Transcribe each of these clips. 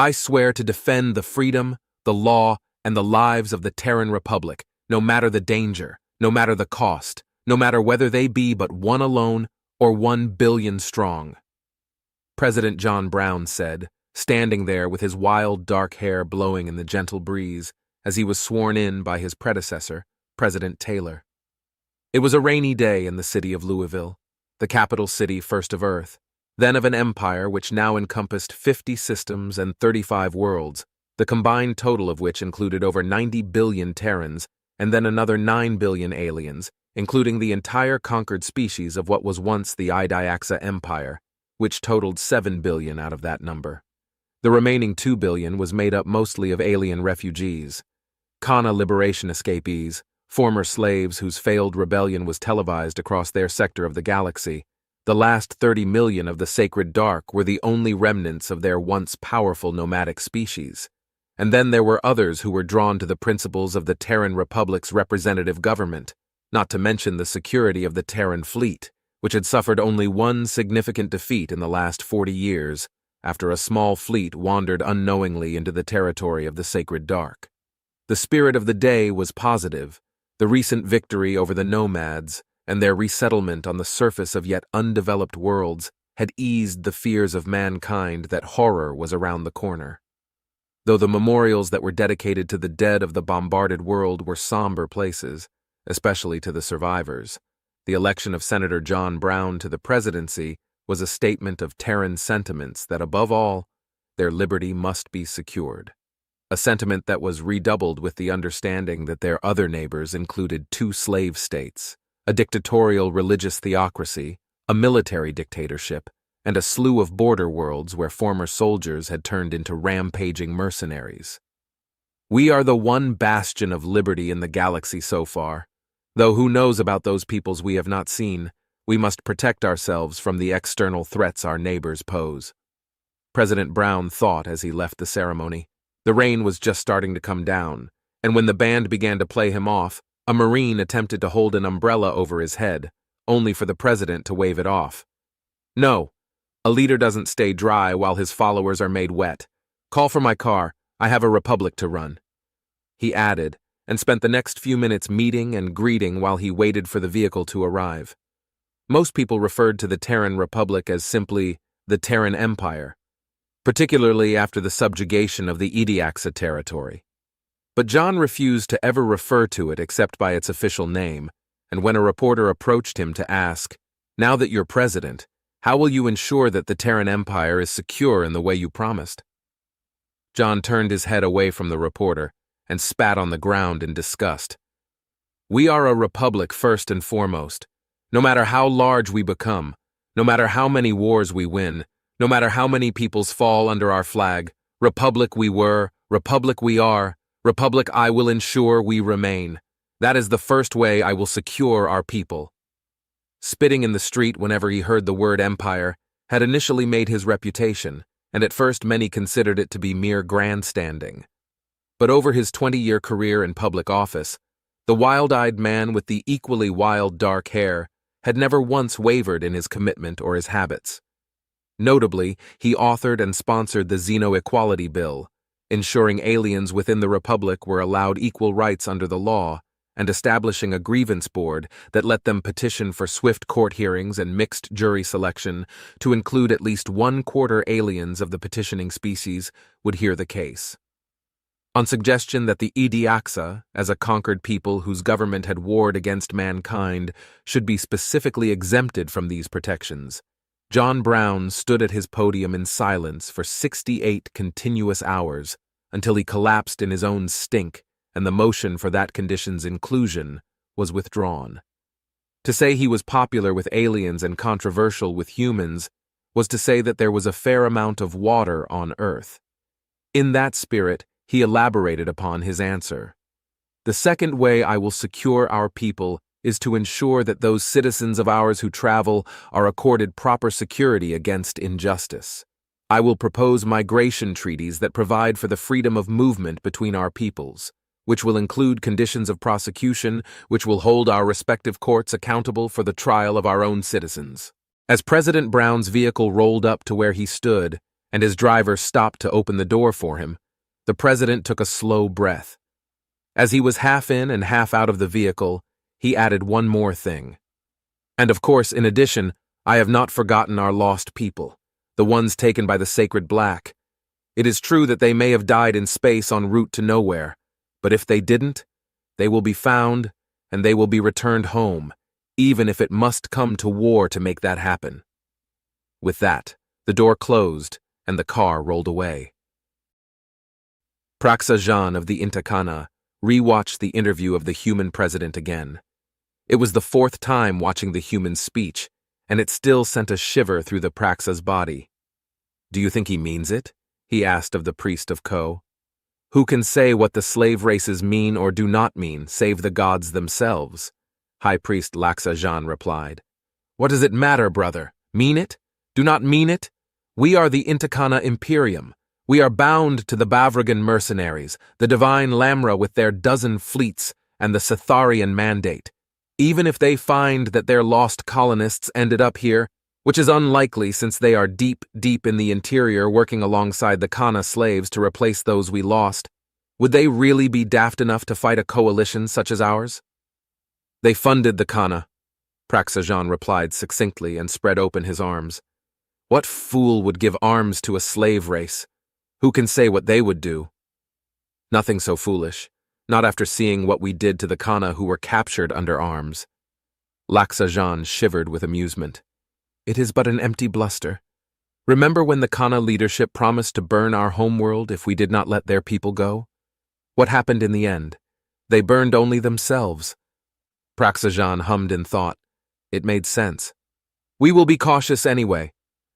I swear to defend the freedom, the law, and the lives of the Terran Republic, no matter the danger, no matter the cost, no matter whether they be but one alone or 1 billion strong. President John Brown said, standing there with his wild dark hair blowing in the gentle breeze as he was sworn in by his predecessor, President Taylor. It was a rainy day in the city of Louisville, the capital city first of Earth, then of an empire which now encompassed 50 systems and 35 worlds, the combined total of which included over 90 billion Terrans and then another 9 billion aliens, including the entire conquered species of what was once the Idiaxa Empire, which totaled 7 billion out of that number. The remaining 2 billion was made up mostly of alien refugees, Kana liberation escapees, former slaves whose failed rebellion was televised across their sector of the galaxy. The last 30 million of the Sacred Dark were the only remnants of their once powerful nomadic species. And then there were others who were drawn to the principles of the Terran Republic's representative government, not to mention the security of the Terran fleet, which had suffered only one significant defeat in the last 40 years, after a small fleet wandered unknowingly into the territory of the Sacred Dark. The spirit of the day was positive. The recent victory over the nomads and their resettlement on the surface of yet undeveloped worlds had eased the fears of mankind that horror was around the corner. Though the memorials that were dedicated to the dead of the bombarded world were somber places, especially to the survivors, the election of Senator John Brown to the presidency was a statement of Terran sentiments that, above all, their liberty must be secured. A sentiment that was redoubled with the understanding that their other neighbors included 2 slave states, a dictatorial religious theocracy, a military dictatorship, and a slew of border worlds where former soldiers had turned into rampaging mercenaries. We are the one bastion of liberty in the galaxy so far, though who knows about those peoples we have not seen. We must protect ourselves from the external threats our neighbors pose. President Brown thought as he left the ceremony. The rain was just starting to come down, and when the band began to play him off, a Marine attempted to hold an umbrella over his head, only for the president to wave it off. No, a leader doesn't stay dry while his followers are made wet. Call for my car, I have a republic to run. He added, and spent the next few minutes meeting and greeting while he waited for the vehicle to arrive. Most people referred to the Terran Republic as simply the Terran Empire, particularly after the subjugation of the Idiaxa territory. But John refused to ever refer to it except by its official name, and when a reporter approached him to ask, "Now that you're president, how will you ensure that the Terran Empire is secure in the way you promised?" John turned his head away from the reporter and spat on the ground in disgust. "We are a republic first and foremost. No matter how large we become, no matter how many wars we win, no matter how many peoples fall under our flag, republic we were, republic we are, republic I will ensure we remain. That is the first way I will secure our people." Spitting in the street whenever he heard the word empire had initially made his reputation, and at first many considered it to be mere grandstanding. But over his 20-year career in public office, the wild-eyed man with the equally wild dark hair had never once wavered in his commitment or his habits. Notably, he authored and sponsored the Xeno Equality Bill, ensuring aliens within the Republic were allowed equal rights under the law, and establishing a grievance board that let them petition for swift court hearings and mixed jury selection to include at least 1/4 aliens of the petitioning species would hear the case. On suggestion that the Idiaxa, as a conquered people whose government had warred against mankind, should be specifically exempted from these protections, John Brown stood at his podium in silence for 68 continuous hours until he collapsed in his own stink and the motion for that condition's inclusion was withdrawn. To say he was popular with aliens and controversial with humans was to say that there was a fair amount of water on Earth. In that spirit, he elaborated upon his answer. "The second way I will secure our people is to ensure that those citizens of ours who travel are accorded proper security against injustice. I will propose migration treaties that provide for the freedom of movement between our peoples, which will include conditions of prosecution, which will hold our respective courts accountable for the trial of our own citizens." As President Brown's vehicle rolled up to where he stood, and his driver stopped to open the door for him, the president took a slow breath. As he was half in and half out of the vehicle, he added one more thing. And of course, in addition, I have not forgotten our lost people, the ones taken by the Sacred Black. It is true that they may have died in space en route to nowhere, but if they didn't, they will be found and they will be returned home, even if it must come to war to make that happen. With that, the door closed and the car rolled away. Praxa Jean of the Intakana rewatched the interview of the human president again. It was the fourth time watching the human's speech, and it still sent a shiver through the Praxa's body. "Do you think he means it?" he asked of the priest of Ko. "Who can say what the slave races mean or do not mean, save the gods themselves?" High Priest Laxa Jean replied. "What does it matter, brother? Mean it? Do not mean it? We are the Intakana Imperium. We are bound to the Bavragan mercenaries, the divine Lamra with their dozen fleets, and the Catharian mandate. Even if they find that their lost colonists ended up here, which is unlikely since they are deep, deep in the interior working alongside the Kana slaves to replace those we lost, would they really be daft enough to fight a coalition such as ours?" "They funded the Kana," Praxa Jean replied succinctly and spread open his arms. "What fool would give arms to a slave race? Who can say what they would do?" "Nothing so foolish, not after seeing what we did to the Kana who were captured under arms." Laxa Jean shivered with amusement. "It is but an empty bluster. Remember when the Kana leadership promised to burn our homeworld if we did not let their people go? What happened in the end? They burned only themselves." Praxa Jean hummed in thought. It made sense. "We will be cautious anyway.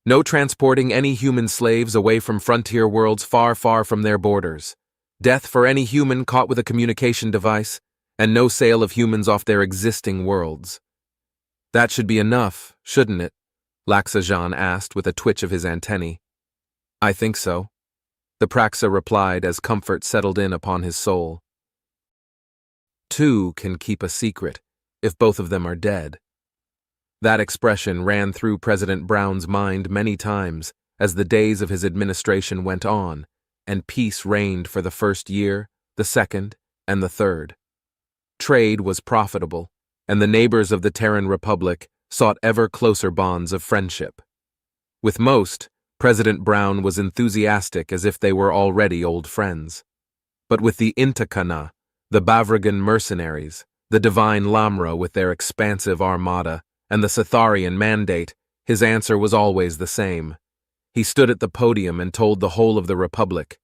No transporting any human slaves away from frontier worlds far, far from their borders. Death for any human caught with a communication device, and no sale of humans off their existing worlds." "That should be enough, shouldn't it?" Laxa Jean asked with a twitch of his antennae. "I think so," the Praxa replied as comfort settled in upon his soul. "Two can keep a secret, if both of them are dead." That expression ran through President Brown's mind many times as the days of his administration went on, and peace reigned for the first year, the second, and the third. Trade was profitable, and the neighbors of the Terran Republic sought ever closer bonds of friendship. With most, President Brown was enthusiastic as if they were already old friends. But with the Intakana, the Bavragan mercenaries, the divine Lamra with their expansive armada, and the Catharian mandate, his answer was always the same. He stood at the podium and told the whole of the Republic,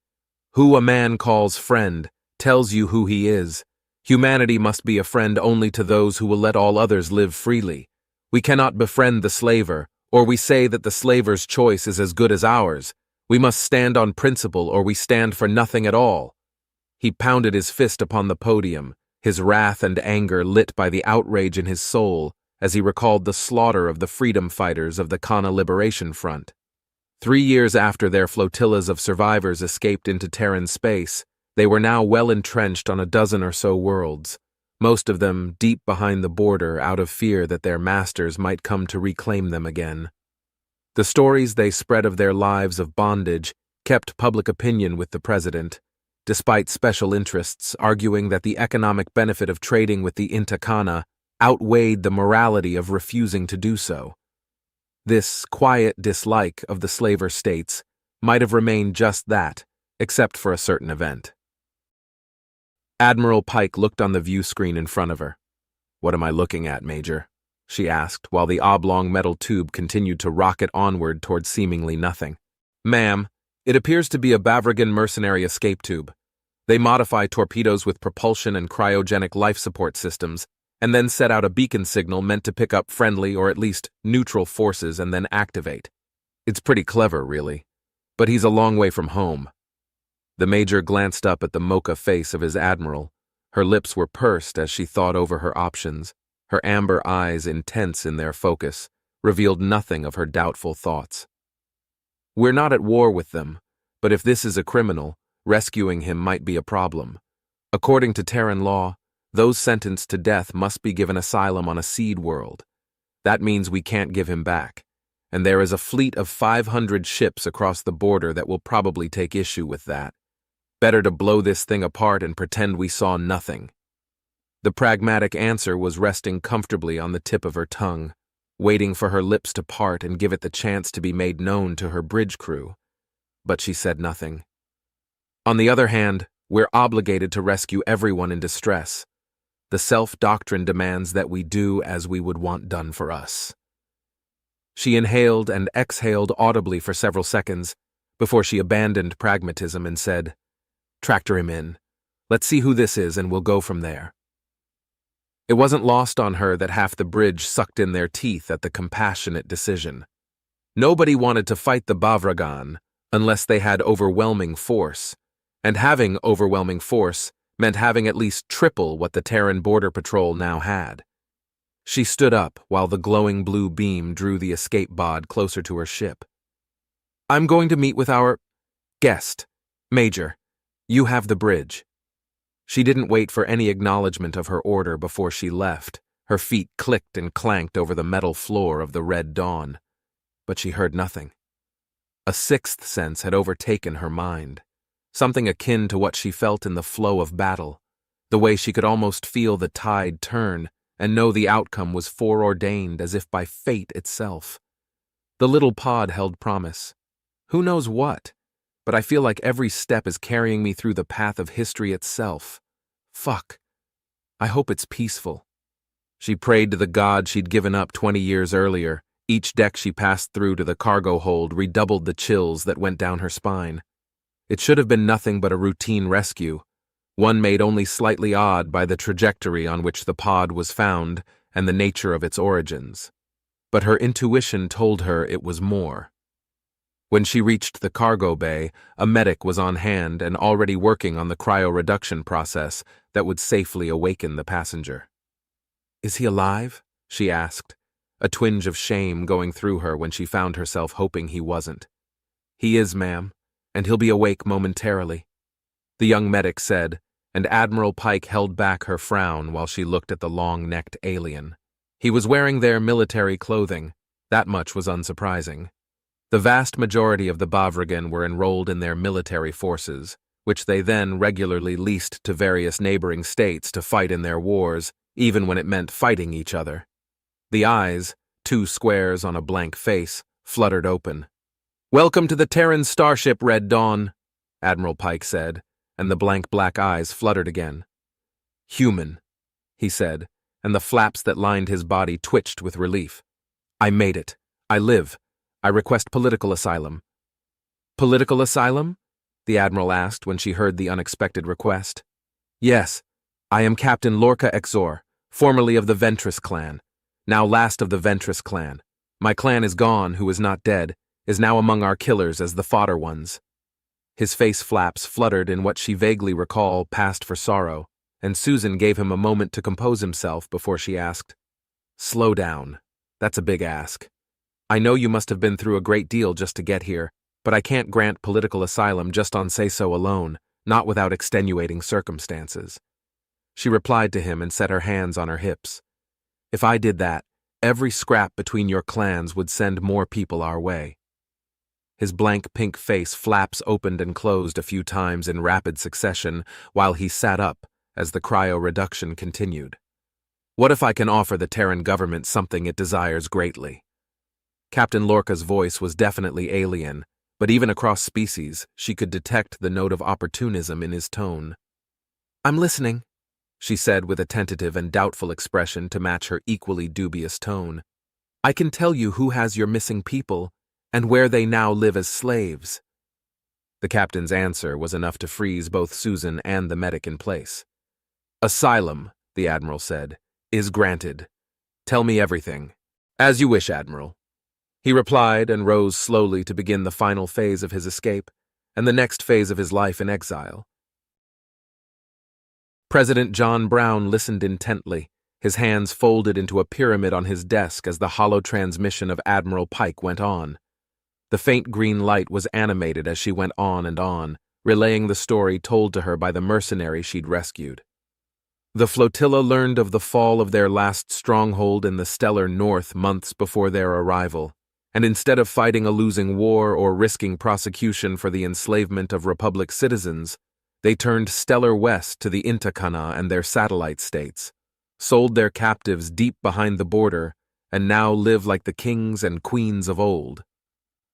"Who a man calls friend tells you who he is. Humanity must be a friend only to those who will let all others live freely. We cannot befriend the slaver, or we say that the slaver's choice is as good as ours. We must stand on principle or we stand for nothing at all." He pounded his fist upon the podium, his wrath and anger lit by the outrage in his soul, as he recalled the slaughter of the freedom fighters of the Kana Liberation Front. 3 years after their flotillas of survivors escaped into Terran space, they were now well entrenched on a dozen or so worlds, most of them deep behind the border out of fear that their masters might come to reclaim them again. The stories they spread of their lives of bondage kept public opinion with the president, despite special interests arguing that the economic benefit of trading with the Intakana outweighed the morality of refusing to do so. This quiet dislike of the slaver states might have remained just that, except for a certain event. Admiral Pike looked on the view screen in front of her. "What am I looking at, Major?" she asked, while the oblong metal tube continued to rocket onward toward seemingly nothing. "Ma'am, it appears to be a Bavragan mercenary escape tube. They modify torpedoes with propulsion and cryogenic life support systems, and then set out a beacon signal meant to pick up friendly or at least neutral forces and then activate. It's pretty clever, really. But he's a long way from home." The Major glanced up at the mocha face of his admiral. Her lips were pursed as she thought over her options. Her amber eyes, intense in their focus, revealed nothing of her doubtful thoughts. "We're not at war with them, but if this is a criminal, rescuing him might be a problem. According to Terran law, those sentenced to death must be given asylum on a seed world. That means we can't give him back. and there is a fleet of 500 ships across the border that will probably take issue with that. Better to blow this thing apart and pretend we saw nothing." The pragmatic answer was resting comfortably on the tip of her tongue, waiting for her lips to part and give it the chance to be made known to her bridge crew. But she said nothing. "On the other hand, we're obligated to rescue everyone in distress. The self-doctrine demands that we do as we would want done for us." She inhaled and exhaled audibly for several seconds before she abandoned pragmatism and said, "Tractor him in. Let's see who this is and we'll go from there." It wasn't lost on her that half the bridge sucked in their teeth at the compassionate decision. Nobody wanted to fight the Bavragan unless they had overwhelming force, and having overwhelming force meant having at least triple what the Terran Border Patrol now had. She stood up while the glowing blue beam drew the escape bod closer to her ship. "I'm going to meet with our guest. Major, you have the bridge." She didn't wait for any acknowledgement of her order before she left. Her feet clicked and clanked over the metal floor of the Red Dawn. But she heard nothing. A sixth sense had overtaken her mind, something akin to what she felt in the flow of battle, the way she could almost feel the tide turn and know the outcome was foreordained as if by fate itself. The little pod held promise. Who knows what? But I feel like every step is carrying me through the path of history itself. Fuck. I hope it's peaceful. She prayed to the god she'd given up 20 years earlier. Each deck she passed through to the cargo hold redoubled the chills that went down her spine. It should have been nothing but a routine rescue, one made only slightly odd by the trajectory on which the pod was found and the nature of its origins. But her intuition told her it was more. When she reached the cargo bay, a medic was on hand and already working on the cryoreduction process that would safely awaken the passenger. "Is he alive?" she asked, a twinge of shame going through her when she found herself hoping he wasn't. "He is, ma'am, and he'll be awake momentarily," the young medic said, and Admiral Pike held back her frown while she looked at the long-necked alien. He was wearing their military clothing. That much was unsurprising. The vast majority of the Bavragan were enrolled in their military forces, which they then regularly leased to various neighboring states to fight in their wars, even when it meant fighting each other. The eyes, two squares on a blank face, fluttered open. "Welcome to the Terran starship, Red Dawn," Admiral Pike said, and the blank black eyes fluttered again. "Human," he said, and the flaps that lined his body twitched with relief. "I made it. I live. I request political asylum." "Political asylum?" the Admiral asked when she heard the unexpected request. "Yes, I am Captain Lorca Exor, formerly of the Ventress clan, now last of the Ventress clan. My clan is gone, who is not dead, is now among our killers as the fodder ones." His face flaps fluttered in what she vaguely recalled passed for sorrow, and Susan gave him a moment to compose himself before she asked, "Slow down. That's a big ask. I know you must have been through a great deal just to get here, but I can't grant political asylum just on say-so alone, not without extenuating circumstances." She replied to him and set her hands on her hips. "If I did that, every scrap between your clans would send more people our way." His blank pink face flaps opened and closed a few times in rapid succession while he sat up as the cryoreduction continued. "What if I can offer the Terran government something it desires greatly?" Captain Lorca's voice was definitely alien, but even across species, she could detect the note of opportunism in his tone. "I'm listening," she said with a tentative and doubtful expression to match her equally dubious tone. "I can tell you who has your missing people and where they now live as slaves." The captain's answer was enough to freeze both Susan and the medic in place. "Asylum," the Admiral said, "is granted. Tell me everything." "As you wish, Admiral," he replied and rose slowly to begin the final phase of his escape and the next phase of his life in exile. President John Brown listened intently, his hands folded into a pyramid on his desk as the hollow transmission of Admiral Pike went on. The faint green light was animated as she went on and on, relaying the story told to her by the mercenary she'd rescued. The flotilla learned of the fall of their last stronghold in the stellar north months before their arrival. And instead of fighting a losing war or risking prosecution for the enslavement of Republic citizens, they turned stellar west to the Inta Kana and their satellite states, sold their captives deep behind the border, and now live like the kings and queens of old.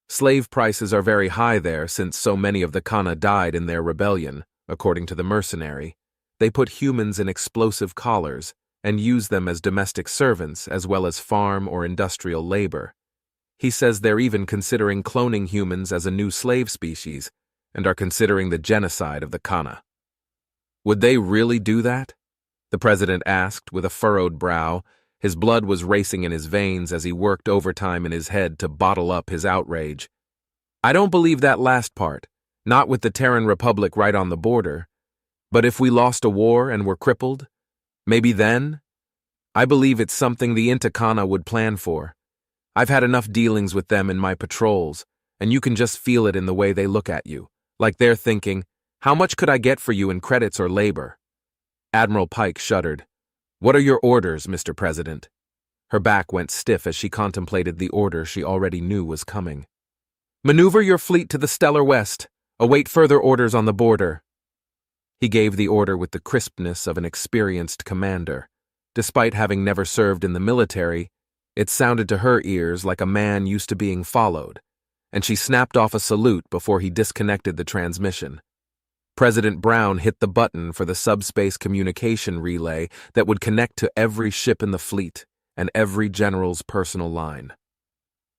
Slave prices are very high there since so many of the Kana died in their rebellion, according to the mercenary. They put humans in explosive collars and use them as domestic servants as well as farm or industrial labor. He says they're even considering cloning humans as a new slave species and are considering the genocide of the Kana. Would they really do that? The president asked with a furrowed brow. His blood was racing in his veins as he worked overtime in his head to bottle up his outrage. I don't believe that last part, not with the Terran Republic right on the border. But if we lost a war and were crippled, maybe then? I believe it's something the Inta Kana would plan for. I've had enough dealings with them in my patrols, and you can just feel it in the way they look at you, like they're thinking, how much could I get for you in credits or labor? Admiral Pike shuddered. What are your orders, Mr. President? Her back went stiff as she contemplated the order she already knew was coming. Maneuver your fleet to the stellar west. Await further orders on the border. He gave the order with the crispness of an experienced commander. Despite having never served in the military, it sounded to her ears like a man used to being followed, and she snapped off a salute before he disconnected the transmission. President Brown hit the button for the subspace communication relay that would connect to every ship in the fleet and every general's personal line.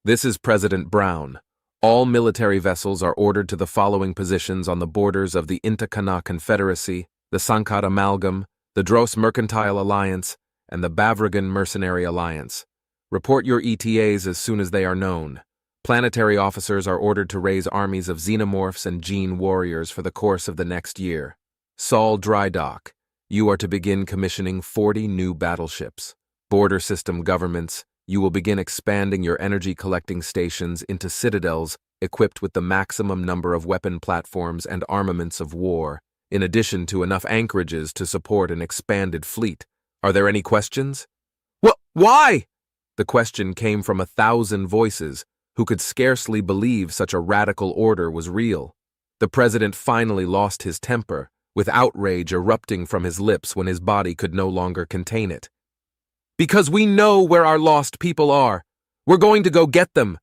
This is President Brown. All military vessels are ordered to the following positions on the borders of the Inta Kana Confederacy, the Sankat Amalgam, the Dros Mercantile Alliance, and the Bavragan Mercenary Alliance. Report your ETAs as soon as they are known. Planetary officers are ordered to raise armies of xenomorphs and gene warriors for the course of the next year. Saul Drydock, you are to begin commissioning 40 new battleships. Border system governments, you will begin expanding your energy collecting stations into citadels equipped with the maximum number of weapon platforms and armaments of war, in addition to enough anchorages to support an expanded fleet. Are there any questions? Why? The question came from 1,000 voices, who could scarcely believe such a radical order was real. The president finally lost his temper, with outrage erupting from his lips when his body could no longer contain it. Because we know where our lost people are. We're going to go get them.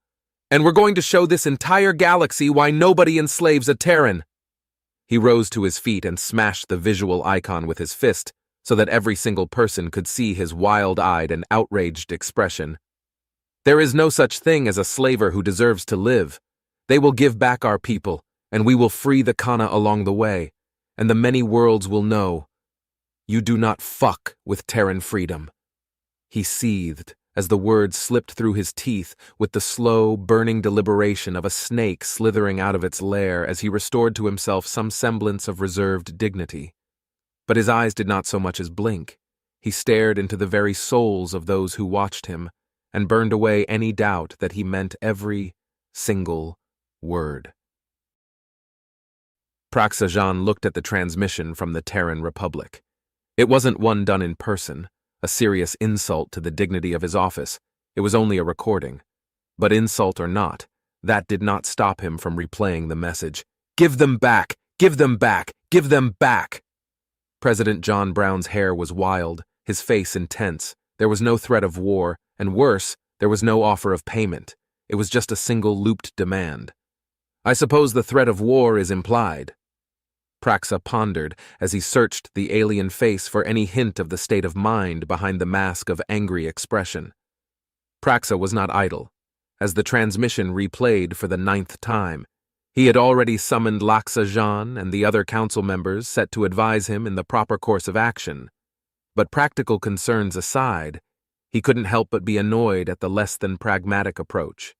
And we're going to show this entire galaxy why nobody enslaves a Terran. He rose to his feet and smashed the visual icon with his fist so that every single person could see his wild-eyed and outraged expression. There is no such thing as a slaver who deserves to live. They will give back our people, and we will free the Kana along the way, and the many worlds will know. You do not fuck with Terran freedom. He seethed as the words slipped through his teeth with the slow, burning deliberation of a snake slithering out of its lair as he restored to himself some semblance of reserved dignity. But his eyes did not so much as blink. He stared into the very souls of those who watched him and burned away any doubt that he meant every single word. Praxajan looked at the transmission from the Terran Republic. It wasn't one done in person, a serious insult to the dignity of his office. It was only a recording. But insult or not, that did not stop him from replaying the message. Give them back! Give them back! Give them back! President John Brown's hair was wild, his face intense. There was no threat of war, and worse, there was no offer of payment. It was just a single looped demand. I suppose the threat of war is implied. Praxa pondered as he searched the alien face for any hint of the state of mind behind the mask of angry expression. Praxa was not idle. As the transmission replayed for the 9th time, he had already summoned Laksa Jan and the other council members set to advise him in the proper course of action. But practical concerns aside, he couldn't help but be annoyed at the less than pragmatic approach.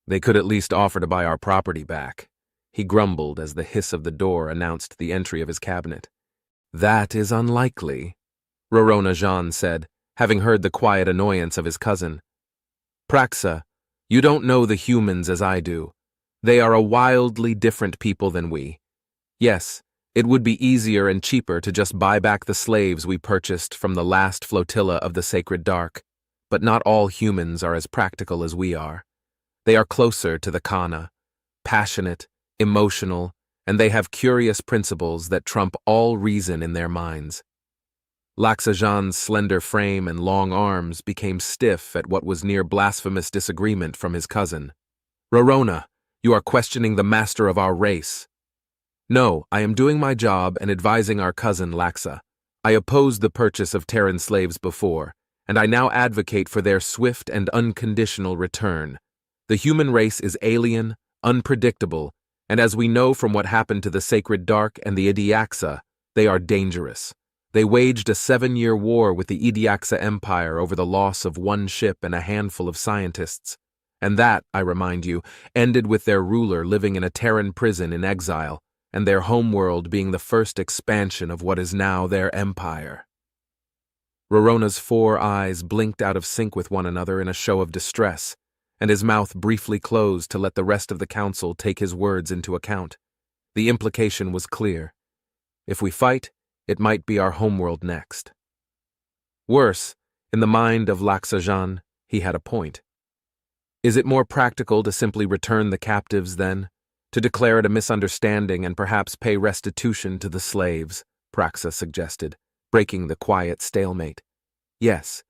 They could at least offer to buy our property back, he grumbled as the hiss of the door announced the entry of his cabinet. That is unlikely, Rorona Jean said, having heard the quiet annoyance of his cousin. Praxa, you don't know the humans as I do. They are a wildly different people than we. Yes, it would be easier and cheaper to just buy back the slaves we purchased from the last flotilla of the Sacred Dark, but not all humans are as practical as we are. They are closer to the Khana, passionate, emotional, and they have curious principles that trump all reason in their minds. Laxajan's slender frame and long arms became stiff at what was near blasphemous disagreement from his cousin. "Rorona, you are questioning the master of our race." "No, I am doing my job and advising our cousin Laxa. I opposed the purchase of Terran slaves before, and I now advocate for their swift and unconditional return. The human race is alien, unpredictable, and as we know from what happened to the Sacred Dark and the Idiaxa, they are dangerous. They waged a 7-year war with the Idiaxa Empire over the loss of one ship and a handful of scientists. And that, I remind you, ended with their ruler living in a Terran prison in exile, and their homeworld being the first expansion of what is now their empire." Rorona's 4 eyes blinked out of sync with one another in a show of distress, and his mouth briefly closed to let the rest of the council take his words into account. The implication was clear. If we fight, it might be our homeworld next. Worse, in the mind of Laxajan, he had a point. Is it more practical to simply return the captives then? To declare it a misunderstanding and perhaps pay restitution to the slaves, Praxa suggested, breaking the quiet stalemate. Yes,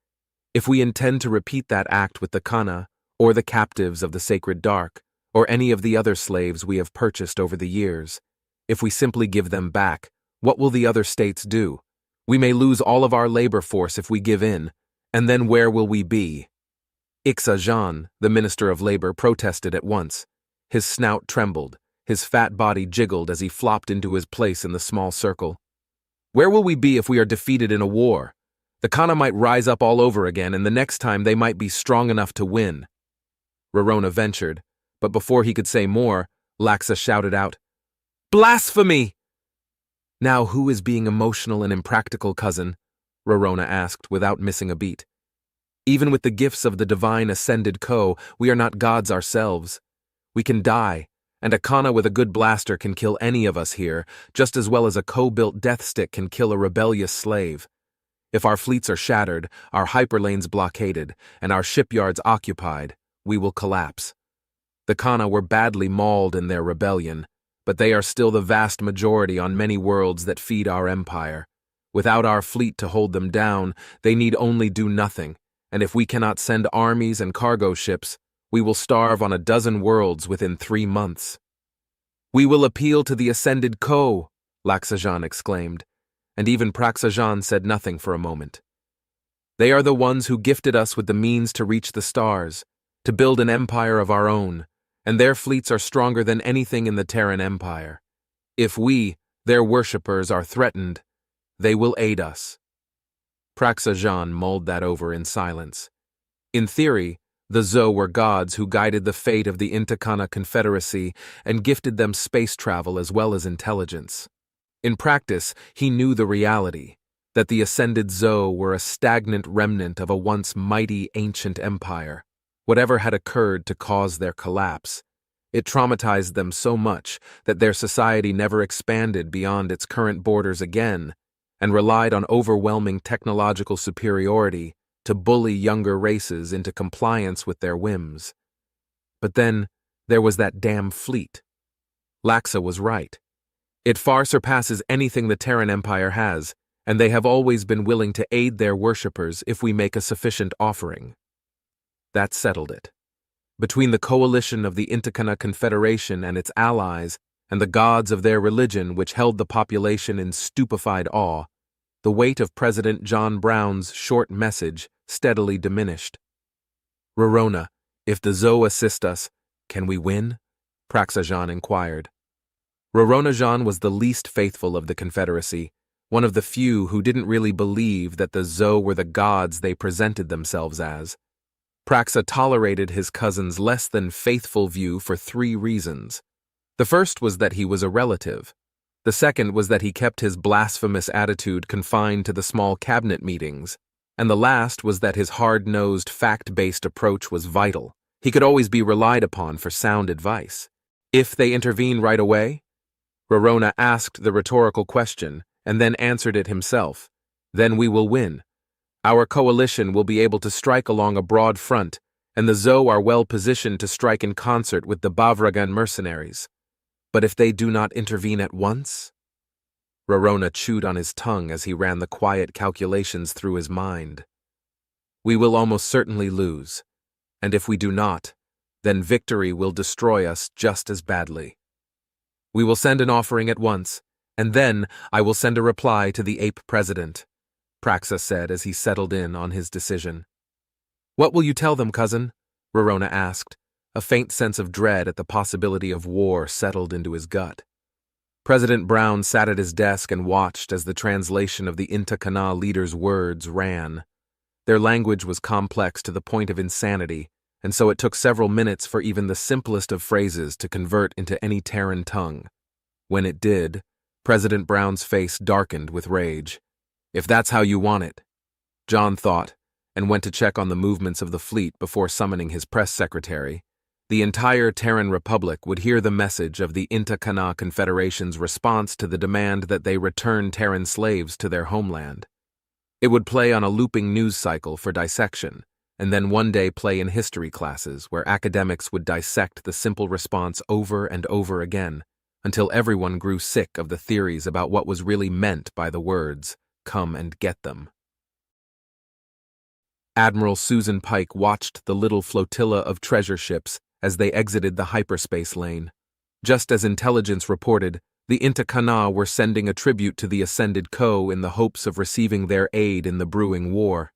if we intend to repeat that act with the Khana, or the captives of the Sacred Dark, or any of the other slaves we have purchased over the years, if we simply give them back, what will the other states do? We may lose all of our labor force if we give in, and then where will we be? Ixajan, the Minister of Labor, protested at once. His snout trembled, his fat body jiggled as he flopped into his place in the small circle. "Where will we be if we are defeated in a war? The Khana might rise up all over again, and the next time they might be strong enough to win." Rorona ventured, but before he could say more, Laxa shouted out, "Blasphemy!" "Now who is being emotional and impractical, cousin?" Rorona asked without missing a beat. "Even with the gifts of the divine ascended Ko, we are not gods ourselves. We can die, and a Khana with a good blaster can kill any of us here, just as well as a Ko-built death stick can kill a rebellious slave. If our fleets are shattered, our hyperlanes blockaded, and our shipyards occupied, we will collapse. The Khana were badly mauled in their rebellion, but they are still the vast majority on many worlds that feed our empire. Without our fleet to hold them down, they need only do nothing, and if we cannot send armies and cargo ships, we will starve on a dozen worlds within 3 months. "We will appeal to the Ascended Ko," Laxajan exclaimed, and even Praxajan said nothing for a moment. "They are the ones who gifted us with the means to reach the stars, to build an empire of our own, and their fleets are stronger than anything in the Terran Empire. If we, their worshippers, are threatened, they will aid us." Praxajan mulled that over in silence. In theory, the Zo were gods who guided the fate of the Intakana Confederacy and gifted them space travel as well as intelligence. In practice, he knew the reality, that the ascended Zo were a stagnant remnant of a once mighty ancient empire. Whatever had occurred to cause their collapse, it traumatized them so much that their society never expanded beyond its current borders again, and relied on overwhelming technological superiority to bully younger races into compliance with their whims. But then, there was that damn fleet. Laxa was right. It far surpasses anything the Terran Empire has, and they have always been willing to aid their worshippers if we make a sufficient offering. That settled it. Between the coalition of the Intakana Confederation and its allies, and the gods of their religion which held the population in stupefied awe, the weight of President John Brown's short message steadily diminished. "Rorona, if the Zo assist us, can we win?" Praxajan inquired. Roronajan was the least faithful of the Confederacy, one of the few who didn't really believe that the Zo were the gods they presented themselves as. Praxa tolerated his cousin's less than faithful view for 3 reasons. The first was that he was a relative. The second was that he kept his blasphemous attitude confined to the small cabinet meetings. And the last was that his hard-nosed, fact-based approach was vital. He could always be relied upon for sound advice. "If they intervene right away?" Rorona asked the rhetorical question and then answered it himself. "Then we will win. Our coalition will be able to strike along a broad front, and the Zou are well positioned to strike in concert with the Bavragan mercenaries. But if they do not intervene at once? Rorona chewed on his tongue as he ran the quiet calculations through his mind. We will almost certainly lose, and if we do not, then victory will destroy us just as badly. We will send an offering at once, and then I will send a reply to the ape president, Praxa said as he settled in on his decision. What will you tell them, cousin? Rorona asked. A faint sense of dread at the possibility of war settled into his gut. President Brown sat at his desk and watched as the translation of the Inta Kana leader's words ran. Their language was complex to the point of insanity, and so it took several minutes for even the simplest of phrases to convert into any Terran tongue. When it did, President Brown's face darkened with rage. If that's how you want it, John thought, and went to check on the movements of the fleet before summoning his press secretary. The entire Terran Republic would hear the message of the Inta Kana Confederation's response to the demand that they return Terran slaves to their homeland. It would play on a looping news cycle for dissection, and then one day play in history classes where academics would dissect the simple response over and over again, until everyone grew sick of the theories about what was really meant by the words, "Come and get them." Admiral Susan Pike watched the little flotilla of treasure ships as they exited the hyperspace lane. Just as intelligence reported, the Inta Kana were sending a tribute to the Ascended Co in the hopes of receiving their aid in the brewing war.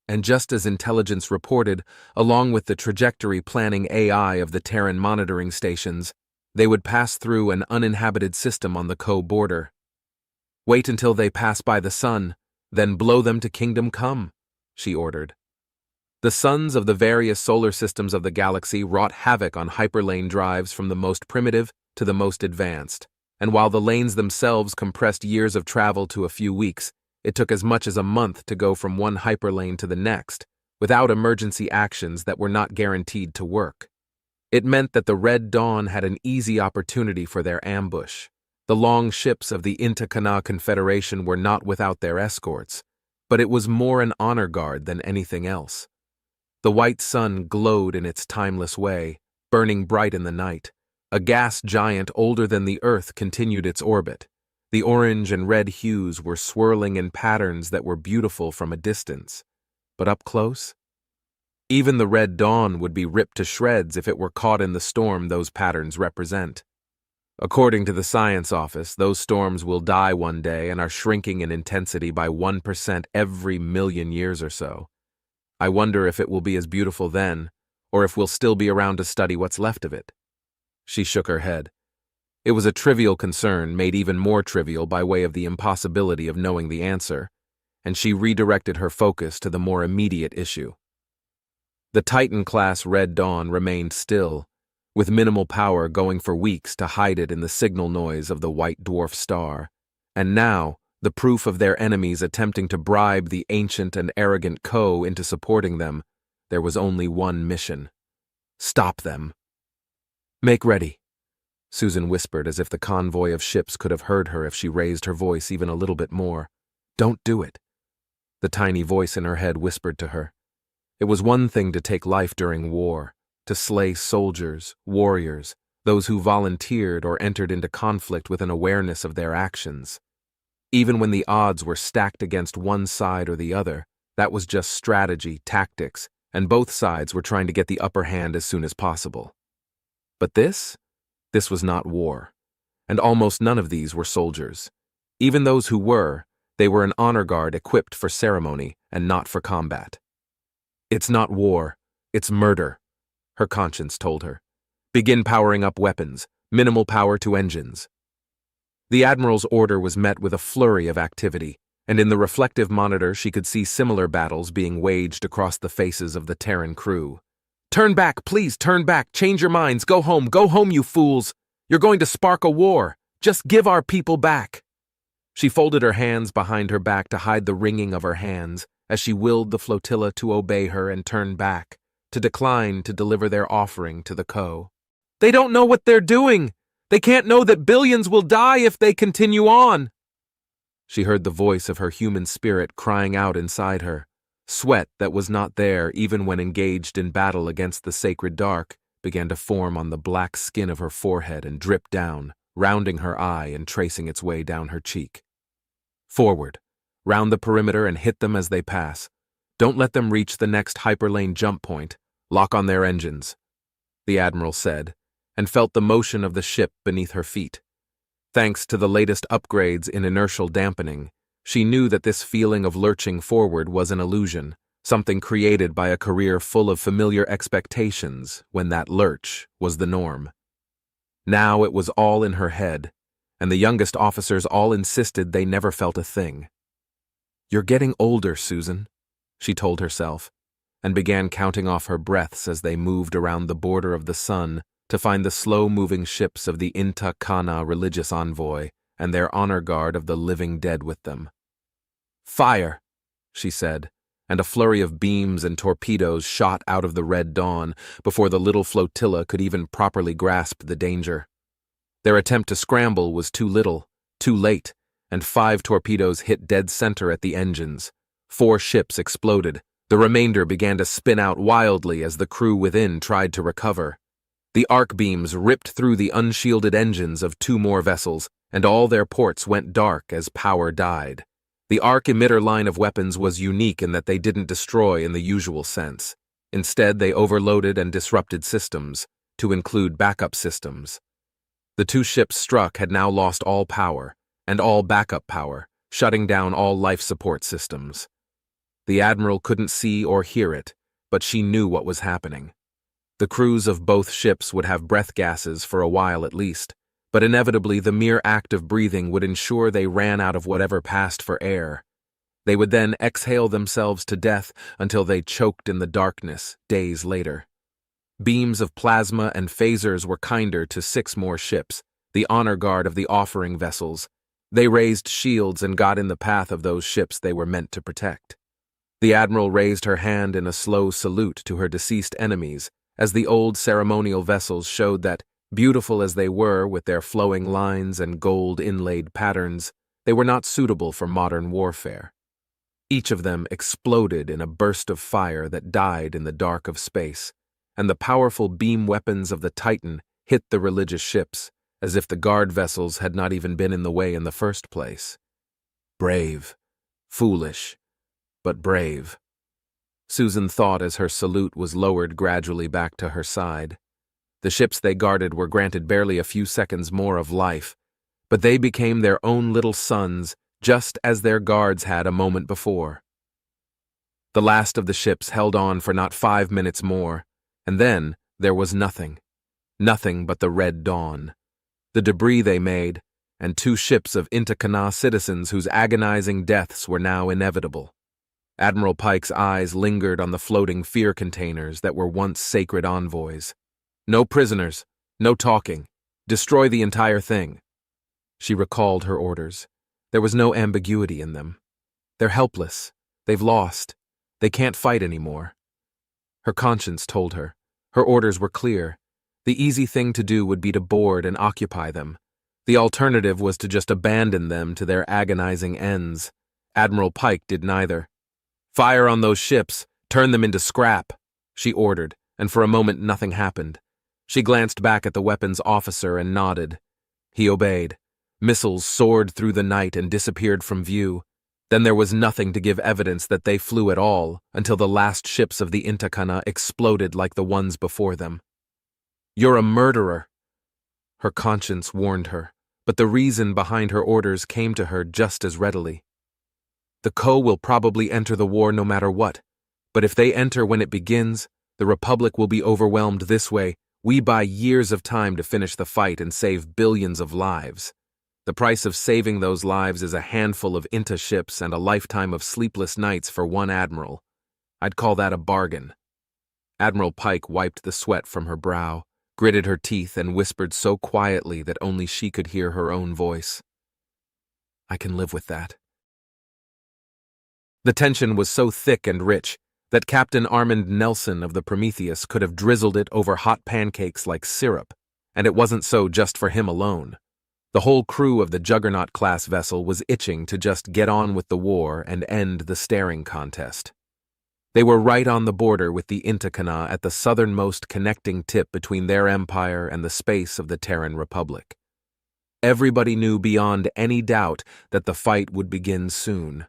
And just as intelligence reported, along with the trajectory planning AI of the Terran monitoring stations, they would pass through an uninhabited system on the Co border. Wait until they pass by the sun, then blow them to kingdom come, she ordered. The suns of the various solar systems of the galaxy wrought havoc on hyperlane drives from the most primitive to the most advanced, and while the lanes themselves compressed years of travel to a few weeks, it took as much as a month to go from one hyperlane to the next, without emergency actions that were not guaranteed to work. It meant that the Red Dawn had an easy opportunity for their ambush. The long ships of the Inta Kana Confederation were not without their escorts, but it was more an honor guard than anything else. The white sun glowed in its timeless way, burning bright in the night. A gas giant older than the Earth continued its orbit. The orange and red hues were swirling in patterns that were beautiful from a distance. But up close? Even the Red Dawn would be ripped to shreds if it were caught in the storm those patterns represent. According to the Science Office, those storms will die one day and are shrinking in intensity by 1% every million years or so. I wonder if it will be as beautiful then, or if we'll still be around to study what's left of it. She shook her head. It was a trivial concern made even more trivial by way of the impossibility of knowing the answer, and she redirected her focus to the more immediate issue. The Titan-class Red Dawn remained still, with minimal power going for weeks to hide it in the signal noise of the white dwarf star, and now, the proof of their enemies attempting to bribe the ancient and arrogant Co into supporting them, there was only one mission. Stop them. Make ready, Susan whispered as if the convoy of ships could have heard her if she raised her voice even a little bit more. Don't do it. The tiny voice in her head whispered to her. It was one thing to take life during war, to slay soldiers, warriors, those who volunteered or entered into conflict with an awareness of their actions. Even when the odds were stacked against one side or the other, that was just strategy, tactics, and both sides were trying to get the upper hand as soon as possible. But this was not war, and almost none of these were soldiers. Even those who were, they were an honor guard equipped for ceremony and not for combat. It's not war, it's murder, her conscience told her. Begin powering up weapons, minimal power to engines. The Admiral's order was met with a flurry of activity, and in the reflective monitor she could see similar battles being waged across the faces of the Terran crew. Turn back, please, turn back, change your minds, go home, you fools! You're going to spark a war! Just give our people back! She folded her hands behind her back to hide the wringing of her hands as she willed the flotilla to obey her and turn back, to decline to deliver their offering to the Co. They don't know what they're doing! They can't know that billions will die if they continue on! She heard the voice of her human spirit crying out inside her. Sweat that was not there even when engaged in battle against the sacred dark began to form on the black skin of her forehead and drip down, rounding her eye and tracing its way down her cheek. Forward, round the perimeter and hit them as they pass. Don't let them reach the next hyperlane jump point. Lock on their engines, the Admiral said, and felt the motion of the ship beneath her feet. Thanks to the latest upgrades in inertial dampening, she knew that this feeling of lurching forward was an illusion, something created by a career full of familiar expectations when that lurch was the norm. Now it was all in her head, and the youngest officers all insisted they never felt a thing. "You're getting older, Susan," she told herself, and began counting off her breaths as they moved around the border of the sun to find the slow-moving ships of the Inta Kana religious envoy and their honor guard of the living dead with them. "Fire!" she said, and a flurry of beams and torpedoes shot out of the red dawn before the little flotilla could even properly grasp the danger. Their attempt to scramble was too little, too late, and 5 torpedoes hit dead center at the engines. 4 ships exploded. The remainder began to spin out wildly as the crew within tried to recover. The arc beams ripped through the unshielded engines of 2 more vessels, and all their ports went dark as power died. The arc emitter line of weapons was unique in that they didn't destroy in the usual sense. Instead, they overloaded and disrupted systems, to include backup systems. The 2 ships struck had now lost all power, and all backup power, shutting down all life support systems. The Admiral couldn't see or hear it, but she knew what was happening. The crews of both ships would have breath gases for a while at least, but inevitably the mere act of breathing would ensure they ran out of whatever passed for air. They would then exhale themselves to death until they choked in the darkness days later. Beams of plasma and phasers were kinder to 6 more ships, the honor guard of the offering vessels. They raised shields and got in the path of those ships they were meant to protect. The Admiral raised her hand in a slow salute to her deceased enemies as the old ceremonial vessels showed that, beautiful as they were with their flowing lines and gold-inlaid patterns, they were not suitable for modern warfare. Each of them exploded in a burst of fire that died in the dark of space, and the powerful beam weapons of the Titan hit the religious ships, as if the guard vessels had not even been in the way in the first place. Brave. Foolish. But brave. Susan thought as her salute was lowered gradually back to her side. The ships they guarded were granted barely a few seconds more of life, but they became their own little suns just as their guards had a moment before. The last of the ships held on for not 5 minutes more, and then there was nothing. Nothing but the red dawn. The debris they made, and 2 ships of Inta Kana citizens whose agonizing deaths were now inevitable. Admiral Pike's eyes lingered on the floating fear containers that were once sacred envoys. No prisoners, no talking. Destroy the entire thing. She recalled her orders. There was no ambiguity in them. They're helpless. They've lost. They can't fight anymore. Her conscience told her. Her orders were clear. The easy thing to do would be to board and occupy them. The alternative was to just abandon them to their agonizing ends. Admiral Pike did neither. "Fire on those ships. Turn them into scrap," she ordered, and for a moment nothing happened. She glanced back at the weapons officer and nodded. He obeyed. Missiles soared through the night and disappeared from view. Then there was nothing to give evidence that they flew at all until the last ships of the Inta Kana exploded like the ones before them. "You're a murderer," her conscience warned her, but the reason behind her orders came to her just as readily. The Ko will probably enter the war no matter what, but if they enter when it begins, the Republic will be overwhelmed this way. We buy years of time to finish the fight and save billions of lives. The price of saving those lives is a handful of Inta ships and a lifetime of sleepless nights for one admiral. I'd call that a bargain. Admiral Pike wiped the sweat from her brow, gritted her teeth, and whispered so quietly that only she could hear her own voice. "I can live with that." The tension was so thick and rich that Captain Armand Nelson of the Prometheus could have drizzled it over hot pancakes like syrup, and it wasn't so just for him alone. The whole crew of the Juggernaut-class vessel was itching to just get on with the war and end the staring contest. They were right on the border with the Intakana at the southernmost connecting tip between their empire and the space of the Terran Republic. Everybody knew beyond any doubt that the fight would begin soon.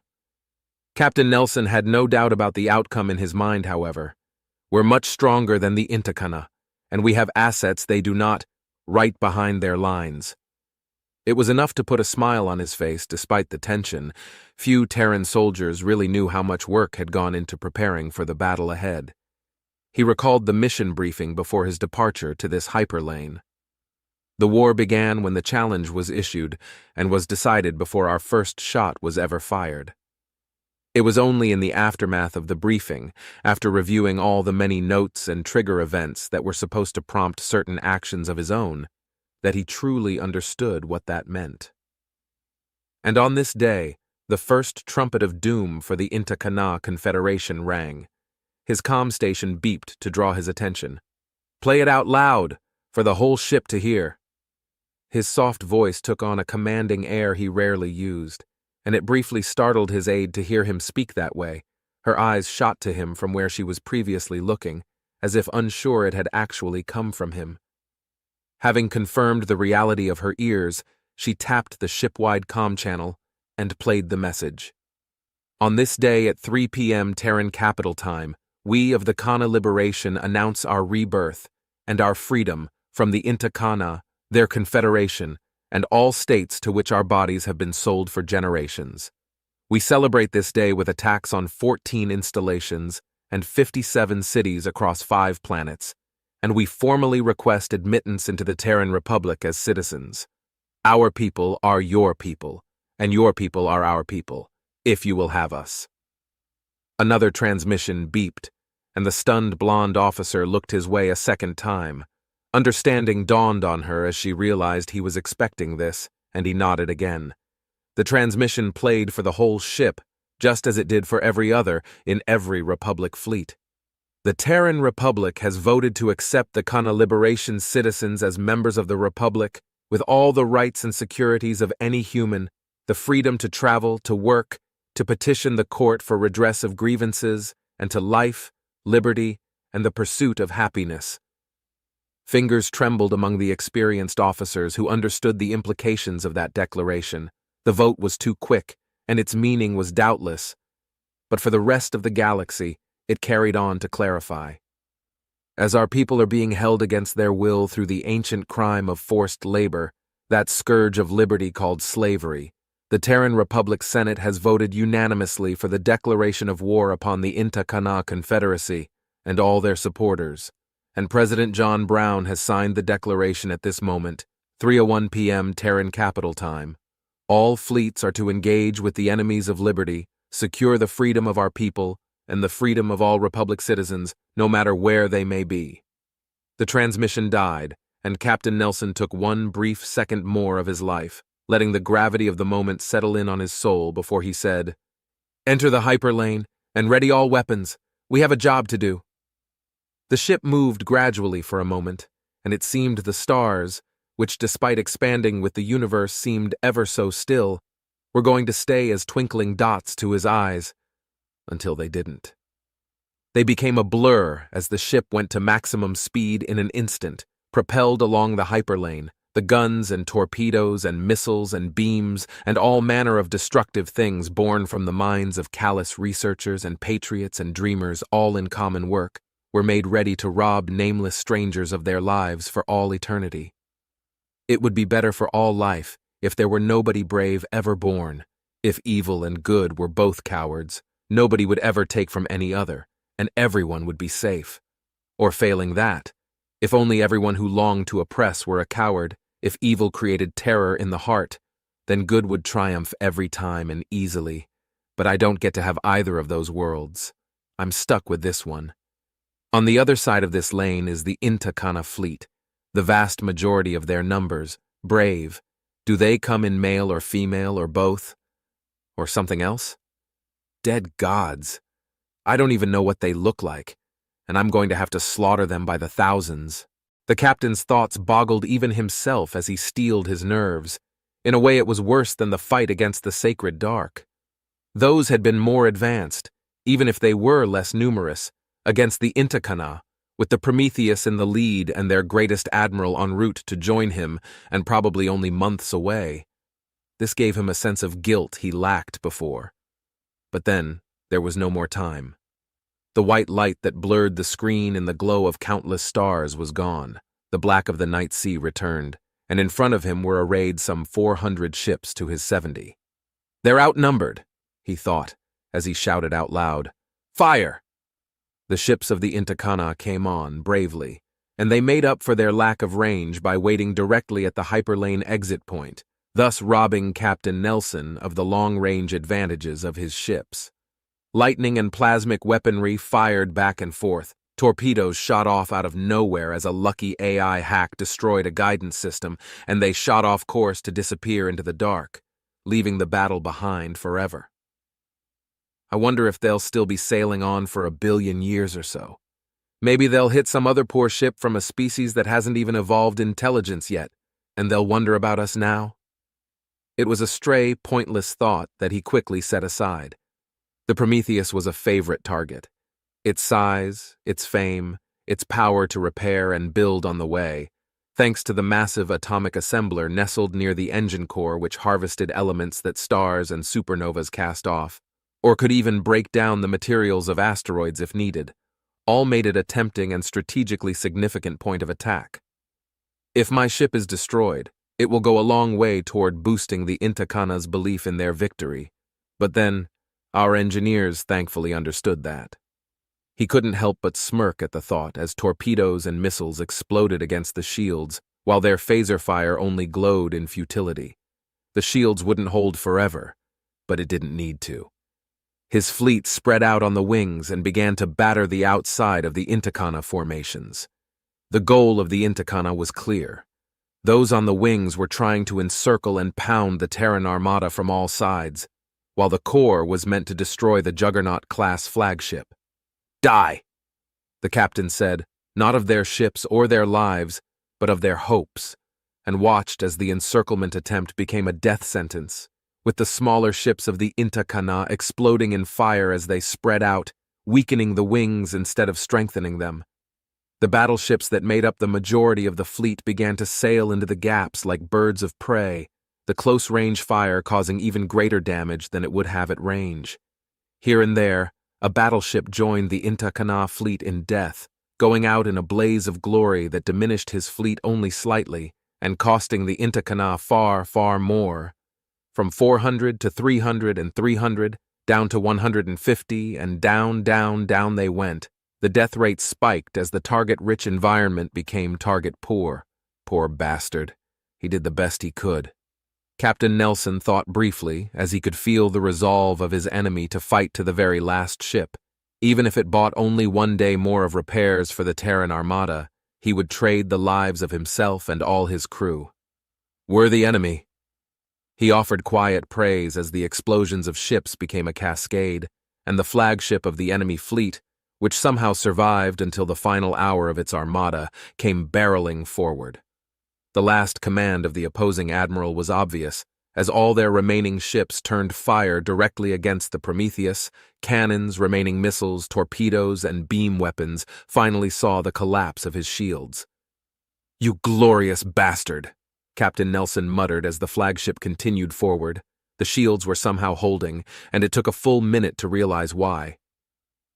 Captain Nelson had no doubt about the outcome in his mind, however. We're much stronger than the Intakana, and we have assets they do not, right behind their lines. It was enough to put a smile on his face despite the tension. Few Terran soldiers really knew how much work had gone into preparing for the battle ahead. He recalled the mission briefing before his departure to this hyperlane. The war began when the challenge was issued and was decided before our first shot was ever fired. It was only in the aftermath of the briefing, after reviewing all the many notes and trigger events that were supposed to prompt certain actions of his own, that he truly understood what that meant. And on this day, the first trumpet of doom for the Intakana Confederation rang. His comm station beeped to draw his attention. "Play it out loud, for the whole ship to hear." His soft voice took on a commanding air he rarely used, and it briefly startled his aide to hear him speak that way. Her eyes shot to him from where she was previously looking, as if unsure it had actually come from him. Having confirmed the reality of her ears, she tapped the ship-wide comm channel and played the message. On this day at 3 p.m. Terran Capital Time, we of the Kana Liberation announce our rebirth and our freedom from the Intakana, their confederation, and all states to which our bodies have been sold for generations. We celebrate this day with attacks on 14 installations and 57 cities across 5 planets, and we formally request admittance into the Terran Republic as citizens. Our people are your people, and your people are our people, if you will have us. Another transmission beeped, and the stunned blonde officer looked his way a second time. Understanding dawned on her as she realized he was expecting this, and he nodded again. The transmission played for the whole ship, just as it did for every other in every Republic fleet. The Terran Republic has voted to accept the Kana Liberation citizens as members of the Republic, with all the rights and securities of any human, the freedom to travel, to work, to petition the court for redress of grievances, and to life, liberty, and the pursuit of happiness. Fingers trembled among the experienced officers who understood the implications of that declaration. The vote was too quick, and its meaning was doubtless. But for the rest of the galaxy, it carried on to clarify. As our people are being held against their will through the ancient crime of forced labor, that scourge of liberty called slavery, the Terran Republic Senate has voted unanimously for the declaration of war upon the Intakana Confederacy and all their supporters, and President John Brown has signed the declaration at this moment, 3:01 p.m. Terran Capital Time. All fleets are to engage with the enemies of liberty, secure the freedom of our people, and the freedom of all Republic citizens, no matter where they may be. The transmission died, and Captain Nelson took one brief second more of his life, letting the gravity of the moment settle in on his soul before he said, "Enter the hyperlane, and ready all weapons. We have a job to do." The ship moved gradually for a moment, and it seemed the stars, which despite expanding with the universe seemed ever so still, were going to stay as twinkling dots to his eyes, until they didn't. They became a blur as the ship went to maximum speed in an instant, propelled along the hyperlane, the guns and torpedoes and missiles and beams and all manner of destructive things born from the minds of callous researchers and patriots and dreamers all in common work, were made ready to rob nameless strangers of their lives for all eternity. It would be better for all life if there were nobody brave ever born. If evil and good were both cowards, nobody would ever take from any other, and everyone would be safe. Or failing that, if only everyone who longed to oppress were a coward, if evil created terror in the heart, then good would triumph every time and easily. But I don't get to have either of those worlds. I'm stuck with this one. On the other side of this lane is the Intakana fleet, the vast majority of their numbers, brave. Do they come in male or female or both? Or something else? Dead gods. I don't even know what they look like, and I'm going to have to slaughter them by the thousands. The captain's thoughts boggled even himself as he steeled his nerves. In a way it was worse than the fight against the sacred dark. Those had been more advanced, even if they were less numerous, against the Intakana, with the Prometheus in the lead and their greatest admiral en route to join him and probably only months away. This gave him a sense of guilt he lacked before. But then, there was no more time. The white light that blurred the screen in the glow of countless stars was gone. The black of the night sea returned, and in front of him were arrayed some 400 ships to his 70. "They're outnumbered," he thought, as he shouted out loud, "Fire!" The ships of the Intakana came on bravely, and they made up for their lack of range by waiting directly at the hyperlane exit point, thus robbing Captain Nelson of the long-range advantages of his ships. Lightning and plasmic weaponry fired back and forth. Torpedoes shot off out of nowhere as a lucky AI hack destroyed a guidance system, and they shot off course to disappear into the dark, leaving the battle behind forever. I wonder if they'll still be sailing on for 1 billion years or so. Maybe they'll hit some other poor ship from a species that hasn't even evolved intelligence yet, and they'll wonder about us now? It was a stray, pointless thought that he quickly set aside. The Prometheus was a favorite target. Its size, its fame, its power to repair and build on the way, thanks to the massive atomic assembler nestled near the engine core which harvested elements that stars and supernovas cast off, or could even break down the materials of asteroids if needed, all made it a tempting and strategically significant point of attack. If my ship is destroyed, it will go a long way toward boosting the Intakana's belief in their victory, but then, our engineers thankfully understood that. He couldn't help but smirk at the thought as torpedoes and missiles exploded against the shields, while their phaser fire only glowed in futility. The shields wouldn't hold forever, but it didn't need to. His fleet spread out on the wings and began to batter the outside of the Intakana formations. The goal of the Intakana was clear. Those on the wings were trying to encircle and pound the Terran armada from all sides, while the core was meant to destroy the Juggernaut-class flagship. "Die," the captain said, not of their ships or their lives, but of their hopes, and watched as the encirclement attempt became a death sentence, with the smaller ships of the Intakana exploding in fire as they spread out, weakening the wings instead of strengthening them. The battleships that made up the majority of the fleet began to sail into the gaps like birds of prey, the close-range fire causing even greater damage than it would have at range. Here and there, a battleship joined the Intakana fleet in death, going out in a blaze of glory that diminished his fleet only slightly and costing the Intakana far, far more. From 400 to 300 and 300, down to 150, and down, down, down they went. The death rate spiked as the target-rich environment became target-poor. Poor bastard. He did the best he could. Captain Nelson thought briefly, as he could feel the resolve of his enemy to fight to the very last ship. Even if it bought only 1 day more of repairs for the Terran armada, he would trade the lives of himself and all his crew. Worthy enemy. He offered quiet praise as the explosions of ships became a cascade, and the flagship of the enemy fleet, which somehow survived until the final hour of its armada, came barreling forward. The last command of the opposing admiral was obvious, as all their remaining ships turned fire directly against the Prometheus. Cannons, remaining missiles, torpedoes, and beam weapons finally saw the collapse of his shields. "You glorious bastard," Captain Nelson muttered as the flagship continued forward. The shields were somehow holding, and it took a full minute to realize why.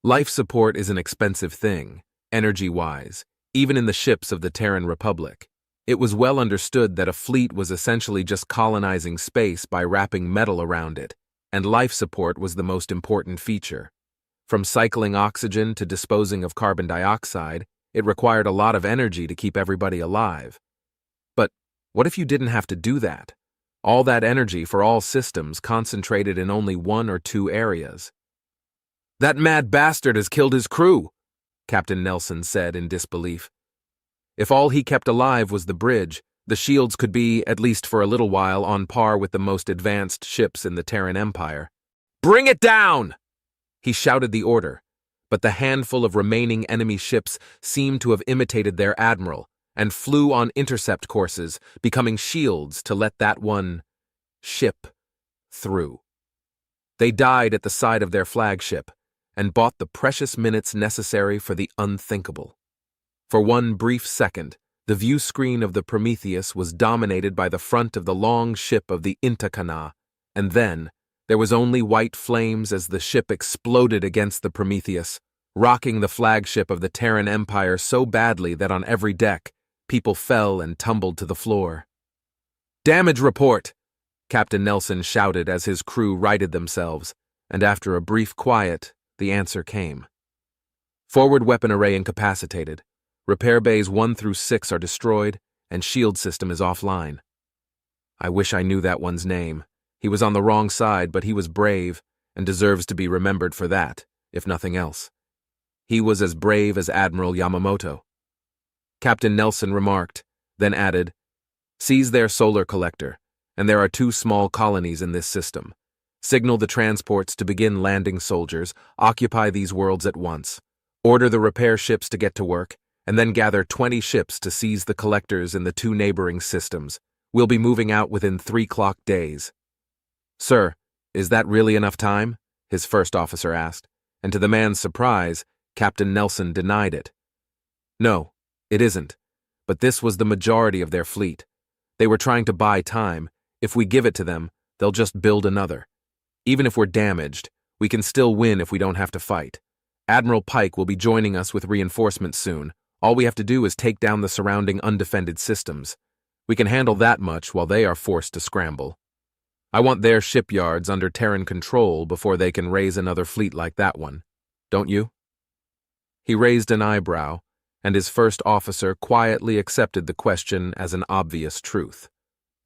Life support is an expensive thing, energy-wise, even in the ships of the Terran Republic. It was well understood that a fleet was essentially just colonizing space by wrapping metal around it, and life support was the most important feature. From cycling oxygen to disposing of carbon dioxide, it required a lot of energy to keep everybody alive. But what if you didn't have to do that? All that energy for all systems concentrated in only 1 or 2 areas. "That mad bastard has killed his crew," Captain Nelson said in disbelief. If all he kept alive was the bridge, the shields could be, at least for a little while, on par with the most advanced ships in the Terran Empire. "Bring it down!" He shouted the order, but the handful of remaining enemy ships seemed to have imitated their admiral and flew on intercept courses, becoming shields to let that one ship through. They died at the side of their flagship, and bought the precious minutes necessary for the unthinkable. For one brief second, the view screen of the Prometheus was dominated by the front of the long ship of the Intakana, and then there was only white flames as the ship exploded against the Prometheus, rocking the flagship of the Terran Empire so badly that on every deck, people fell and tumbled to the floor. "Damage report!" Captain Nelson shouted as his crew righted themselves, and after a brief quiet, the answer came. "Forward weapon array incapacitated. Repair bays 1 through 6 are destroyed, and shield system is offline." I wish I knew that one's name. He was on the wrong side, but he was brave, and deserves to be remembered for that, if nothing else. He was as brave as Admiral Yamamoto. Captain Nelson remarked, then added, "Seize their solar collector, and there are 2 small colonies in this system. Signal the transports to begin landing soldiers, occupy these worlds at once. Order the repair ships to get to work, and then gather 20 ships to seize the collectors in the 2 neighboring systems. We'll be moving out within 3 clock days." "Sir, is that really enough time?" his first officer asked, and to the man's surprise, Captain Nelson denied it. "No, it isn't, but this was the majority of their fleet. They were trying to buy time. If we give it to them, they'll just build another. Even if we're damaged, we can still win if we don't have to fight. Admiral Pike will be joining us with reinforcements soon. All we have to do is take down the surrounding undefended systems. We can handle that much while they are forced to scramble. I want their shipyards under Terran control before they can raise another fleet like that one. Don't you?" He raised an eyebrow, and his first officer quietly accepted the question as an obvious truth.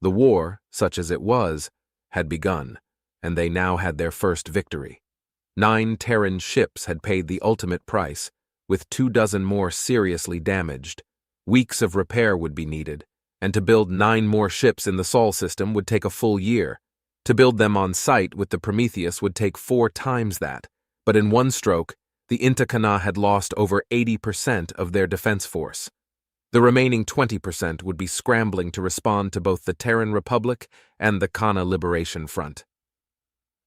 The war, such as it was, had begun, and they now had their first victory. 9 Terran ships had paid the ultimate price, with 24 more seriously damaged. Weeks of repair would be needed, and to build 9 more ships in the Sol system would take a full year. To build them on site with the Prometheus would take 4 times that, but in one stroke, the Intakana had lost over 80% of their defense force. The remaining 20% would be scrambling to respond to both the Terran Republic and the Kana Liberation Front.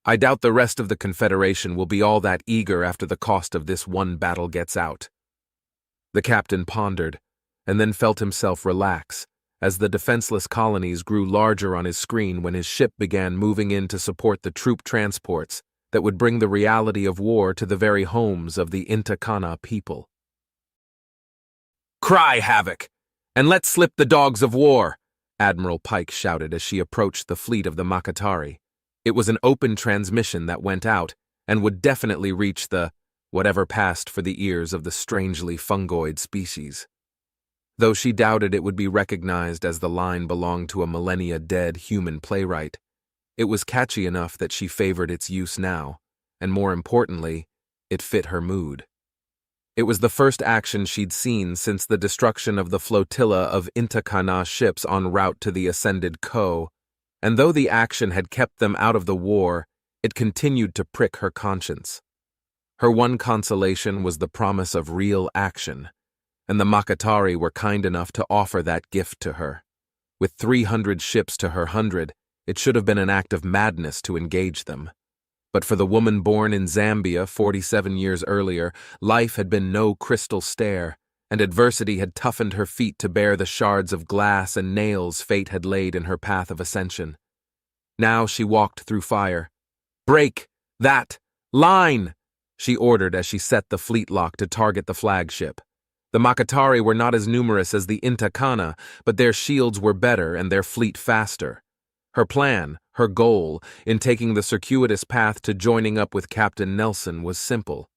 I doubt the rest of the Confederation will be all that eager after the cost of this one battle gets out. The captain pondered, and then felt himself relax, as the defenseless colonies grew larger on his screen when his ship began moving in to support the troop transports that would bring the reality of war to the very homes of the Intakana people. "Cry havoc, and let slip the dogs of war," Admiral Pike shouted as she approached the fleet of the Makatari. It was an open transmission that went out and would definitely reach the whatever passed for the ears of the strangely fungoid species. Though she doubted it would be recognized as the line belonged to a millennia-dead human playwright, it was catchy enough that she favored its use now, and more importantly, it fit her mood. It was the first action she'd seen since the destruction of the flotilla of Intakana ships en route to the ascended Ko, and though the action had kept them out of the war, it continued to prick her conscience. Her one consolation was the promise of real action, and the Makatari were kind enough to offer that gift to her. With 300 ships to her 100, it should have been an act of madness to engage them. But for the woman born in Zambia 47 years earlier, life had been no crystal stair, and adversity had toughened her feet to bear the shards of glass and nails fate had laid in her path of ascension. Now she walked through fire. "Break! That! Line!" she ordered as she set the fleet lock to target the flagship. The Makatari were not as numerous as the Intakana, but their shields were better and their fleet faster. Her plan, her goal, in taking the circuitous path to joining up with Captain Nelson was simple.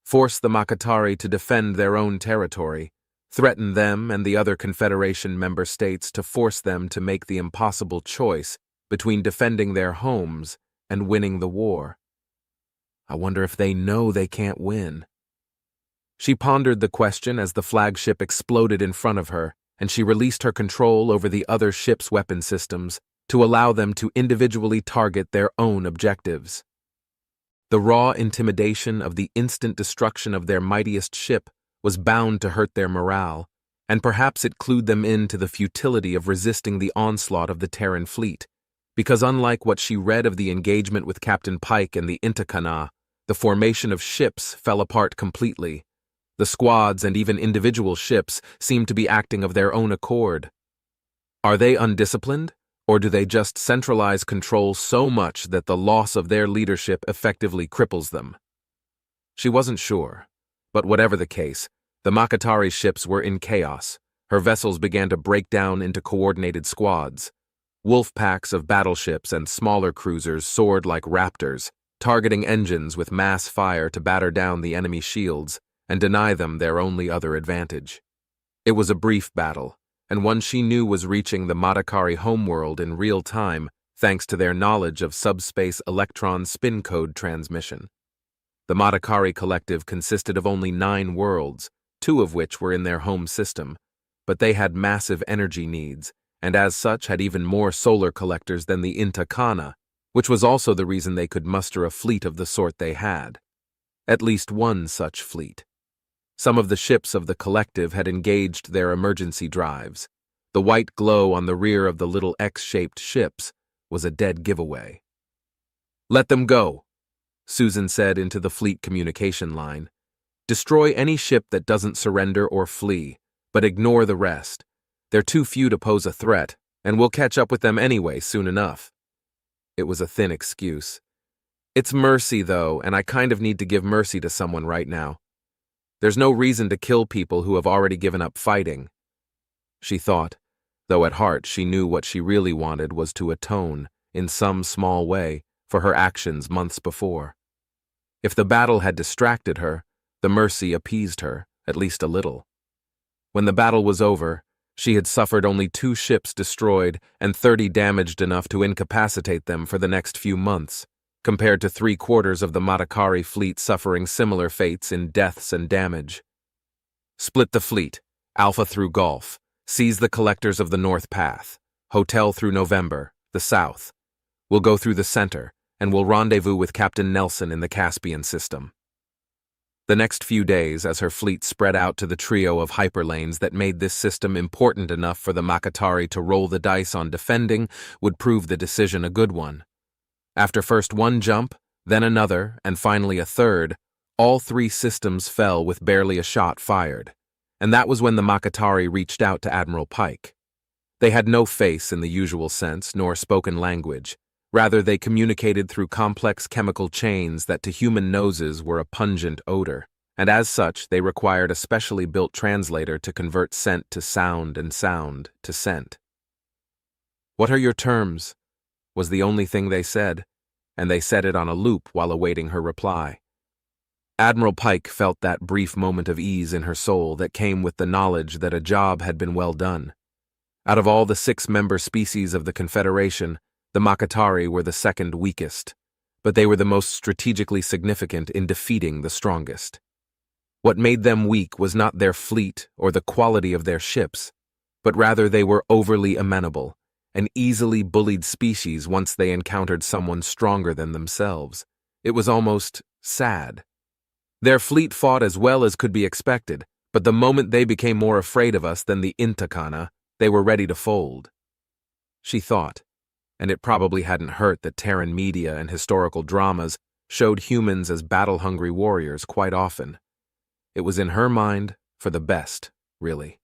Force the Makatari to defend their own territory, threaten them and the other Confederation member states to force them to make the impossible choice between defending their homes and winning the war. I wonder if they know they can't win. She pondered the question as the flagship exploded in front of her, and she released her control over the other ship's weapon systems to allow them to individually target their own objectives. The raw intimidation of the instant destruction of their mightiest ship was bound to hurt their morale, and perhaps it clued them in to the futility of resisting the onslaught of the Terran fleet, because unlike what she read of the engagement with Captain Pike and the Intakana, The formation of ships fell apart completely. The squads and even individual ships seemed to be acting of their own accord. Are they undisciplined, or do they just centralize control so much that the loss of their leadership effectively cripples them? She wasn't sure, but whatever the case, the Makatari ships were in chaos. Her vessels began to break down into coordinated squads. Wolf packs of battleships and smaller cruisers soared like raptors, targeting engines with mass fire to batter down the enemy shields and deny them their only other advantage. It was a brief battle, and one she knew was reaching the Matakari homeworld in real time thanks to their knowledge of subspace electron spin code transmission. The Matakari collective consisted of only 9 worlds, 2 of which were in their home system, but they had massive energy needs, and as such had even more solar collectors than the Intakana, which was also the reason they could muster a fleet of the sort they had. At least one such fleet. Some of the ships of the collective had engaged their emergency drives. The white glow on the rear of the little X-shaped ships was a dead giveaway. "Let them go," Susan said into the fleet communication line. "Destroy any ship that doesn't surrender or flee, but ignore the rest. They're too few to pose a threat, and we'll catch up with them anyway soon enough." It was a thin excuse. "It's mercy, though, and I kind of need to give mercy to someone right now. There's no reason to kill people who have already given up fighting," she thought, though at heart she knew what she really wanted was to atone, in some small way, for her actions months before. If the battle had distracted her, the mercy appeased her, at least a little. When the battle was over, she had suffered only 2 ships destroyed and 30 damaged enough to incapacitate them for the next few months, compared to 3/4 of the Matakari fleet suffering similar fates in deaths and damage. "Split the fleet, Alpha through Gulf, seize the collectors of the North Path, Hotel through November, the South. We'll go through the center, and we'll rendezvous with Captain Nelson in the Caspian system." The next few days, as her fleet spread out to the trio of hyperlanes that made this system important enough for the Makatari to roll the dice on defending, would prove the decision a good one. After first one jump, then another, and finally a third, all 3 systems fell with barely a shot fired, and that was when the Makatari reached out to Admiral Pike. They had no face in the usual sense, nor spoken language. Rather, they communicated through complex chemical chains that to human noses were a pungent odor, and as such they required a specially built translator to convert scent to sound and sound to scent. "What are your terms?" was the only thing they said, and they said it on a loop while awaiting her reply. Admiral Pike felt that brief moment of ease in her soul that came with the knowledge that a job had been well done. Out of all the 6-member species of the Confederation, the Makatari were the second weakest, but they were the most strategically significant in defeating the strongest. What made them weak was not their fleet or the quality of their ships, but rather they were overly amenable, an easily bullied species once they encountered someone stronger than themselves. It was almost sad. Their fleet fought as well as could be expected, but the moment they became more afraid of us than the Intakana, they were ready to fold. She thought, and it probably hadn't hurt that Terran media and historical dramas showed humans as battle-hungry warriors quite often. It was in her mind for the best, really.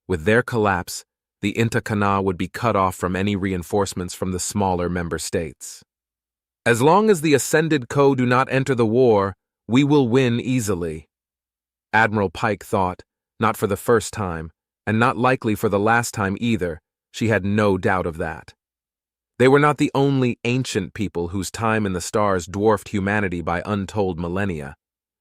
With their collapse, the Intakana would be cut off from any reinforcements from the smaller member states. "As long as the Ascended Co do not enter the war, we will win easily," Admiral Pike thought, not for the first time, and not likely for the last time either. She had no doubt of that. They were not the only ancient people whose time in the stars dwarfed humanity by untold millennia,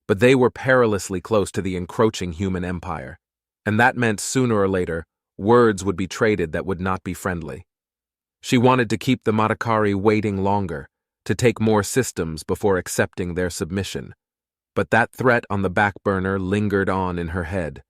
but they were perilously close to the encroaching human empire, and that meant sooner or later words would be traded that would not be friendly. She wanted to keep the Matakari waiting longer, to take more systems before accepting their submission, but that threat on the back burner lingered on in her head,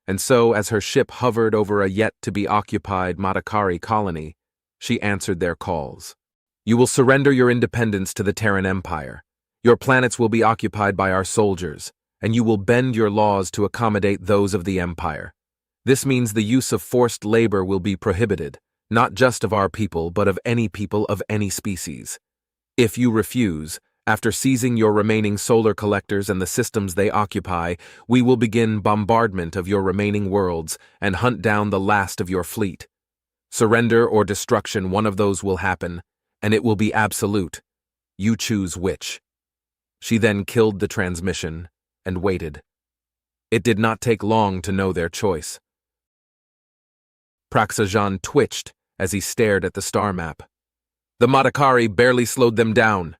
and so as her ship hovered over a yet-to-be-occupied Matakari colony, she answered their calls. "You will surrender your independence to the Terran Empire. Your planets will be occupied by our soldiers, and you will bend your laws to accommodate those of the Empire. This means the use of forced labor will be prohibited, not just of our people, but of any people of any species. If you refuse, After seizing your remaining solar collectors and the systems they occupy, we will begin bombardment of your remaining worlds and hunt down the last of your fleet. Surrender or destruction, one of those will happen, and it will be absolute. You choose which. She then killed the transmission and waited. It did not take long to know their choice. Praxajan twitched as he stared at the star map. The Madakari barely slowed them down.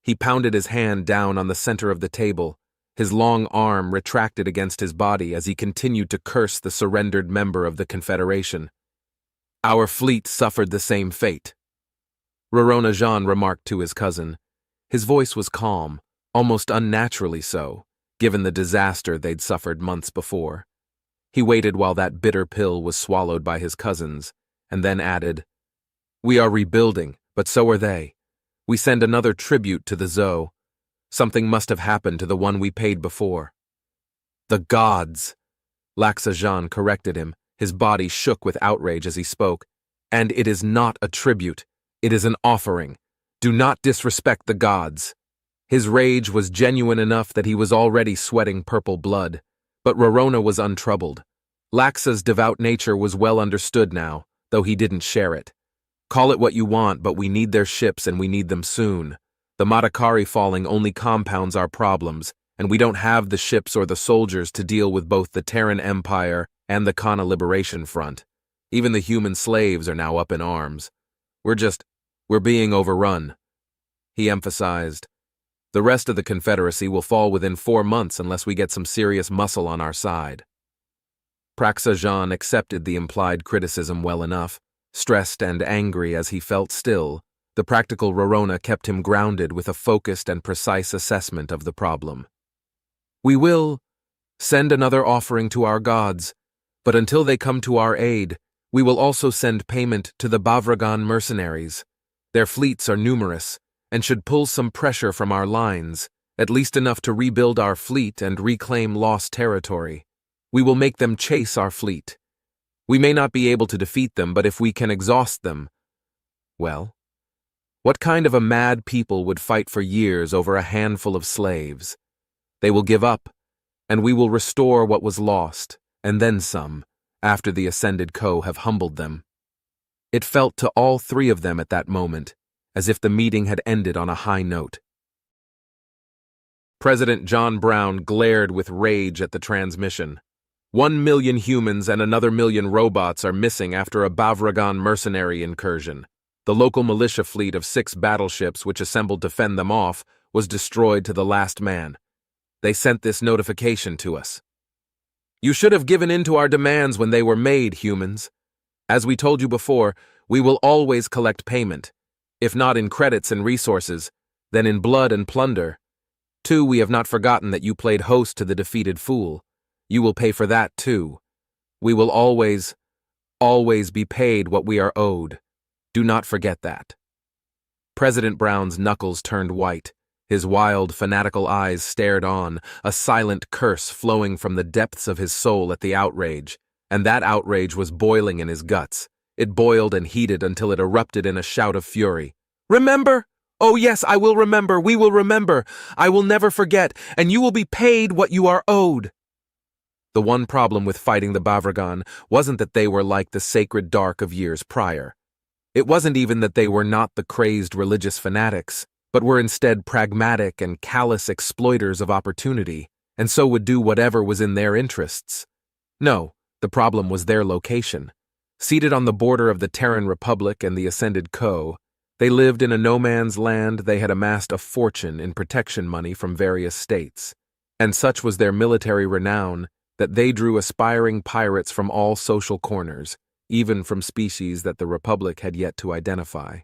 He pounded his hand down on the center of the table, his long arm retracted against his body as he continued to curse the surrendered member of the Confederation. Our fleet suffered the same fate. Roronajan remarked to his cousin. His voice was calm, almost unnaturally so, given the disaster they'd suffered months before. He waited while that bitter pill was swallowed by his cousins, and then added, "We are rebuilding, but so are they. We send another tribute to the Zoe. Something must have happened to the one we paid before." "The gods!" Laxajan corrected him. His body shook with outrage as he spoke. "And it is not a tribute. It is an offering. Do not disrespect the gods." His rage was genuine enough that he was already sweating purple blood, but Rorona was untroubled. Laxa's devout nature was well understood now, though he didn't share it. Call it what you want, but we need their ships and we need them soon. The Madakari falling only compounds our problems, and we don't have the ships or the soldiers to deal with both the Terran Empire and the Kana Liberation Front. Even the human slaves are now up in arms. We're being overrun. He emphasized, the rest of the Confederacy will fall within 4 months unless we get some serious muscle on our side. Praxajan accepted the implied criticism well enough. Stressed and angry as he felt still, the practical Rorona kept him grounded with a focused and precise assessment of the problem. "We will send another offering to our gods, but until they come to our aid, we will also send payment to the Bavragan mercenaries. Their fleets are numerous and should pull some pressure from our lines, at least enough to rebuild our fleet and reclaim lost territory. We will make them chase our fleet. We may not be able to defeat them, but if we can exhaust them, well, what kind of a mad people would fight for years over a handful of slaves? They will give up, and we will restore what was lost, and then some, after the Ascended Co. have humbled them." It felt to all three of them at that moment as if the meeting had ended on a high note. President John Brown glared with rage at the transmission. 1 million humans and another million robots are missing after a Bavragan mercenary incursion. The local militia fleet of 6 battleships which assembled to fend them off was destroyed to the last man. They sent this notification to us. "You should have given in to our demands when they were made, humans. As we told you before, we will always collect payment, if not in credits and resources, then in blood and plunder. 2, we have not forgotten that you played host to the defeated fool. You will pay for that, too. We will always be paid what we are owed. Do not forget that." President Brown's knuckles turned white. His wild, fanatical eyes stared on, a silent curse flowing from the depths of his soul at the outrage, and that outrage was boiling in his guts. It boiled and heated until it erupted in a shout of fury. "Remember? Oh yes, I will remember. We will remember. I will never forget, and you will be paid what you are owed." The one problem with fighting the Bavragan wasn't that they were like the sacred dark of years prior. It wasn't even that they were not the crazed religious fanatics, but were instead pragmatic and callous exploiters of opportunity, and so would do whatever was in their interests. No, the problem was their location. Seated on the border of the Terran Republic and the Ascended Co., they lived in a no-man's land. They had amassed a fortune in protection money from various states, and such was their military renown that they drew aspiring pirates from all social corners, even from species that the Republic had yet to identify.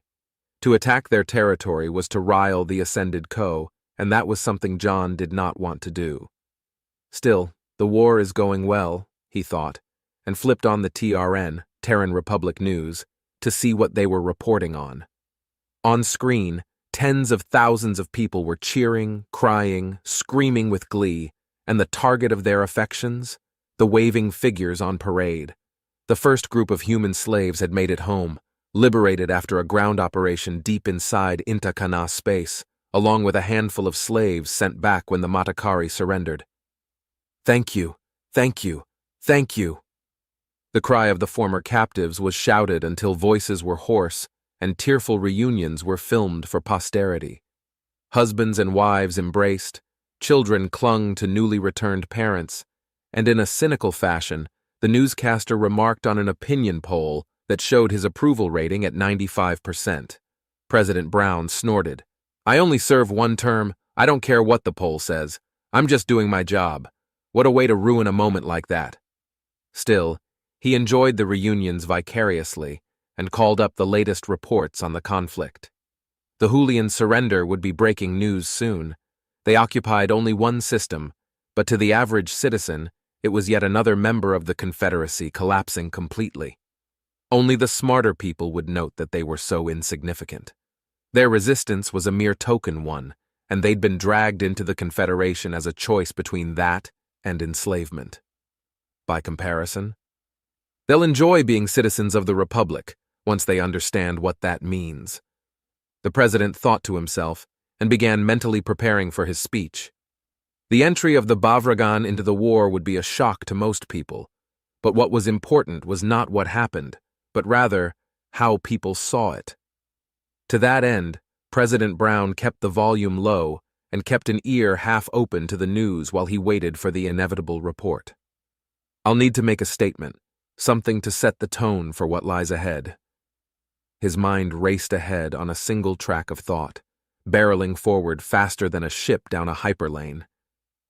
To attack their territory was to rile the Ascended Co., and that was something John did not want to do. Still, the war is going well, he thought, and flipped on the TRN, Terran Republic News, to see what they were reporting on. On screen, tens of thousands of people were cheering, crying, screaming with glee, and the target of their affections? The waving figures on parade. The first group of human slaves had made it home, liberated after a ground operation deep inside Intakana space, along with a handful of slaves sent back when the Matakari surrendered. "Thank you, thank you, thank you." The cry of the former captives was shouted until voices were hoarse and tearful reunions were filmed for posterity. Husbands and wives embraced, children clung to newly returned parents, and in a cynical fashion, the newscaster remarked on an opinion poll that showed his approval rating at 95%. President Brown snorted. "I only serve one term. I don't care what the poll says. I'm just doing my job. What a way to ruin a moment like that." Still, he enjoyed the reunions vicariously and called up the latest reports on the conflict. The Julian surrender would be breaking news soon. They occupied only one system, but to the average citizen, it was yet another member of the Confederacy collapsing completely. Only the smarter people would note that they were so insignificant. Their resistance was a mere token one, and they'd been dragged into the Confederation as a choice between that and enslavement. By comparison, they'll enjoy being citizens of the Republic once they understand what that means. The president thought to himself and began mentally preparing for his speech. The entry of the Bavragan into the war would be a shock to most people, but what was important was not what happened, but rather how people saw it. To that end, President Brown kept the volume low and kept an ear half open to the news while he waited for the inevitable report. "I'll need to make a statement, something to set the tone for what lies ahead." His mind raced ahead on a single track of thought, barreling forward faster than a ship down a hyperlane.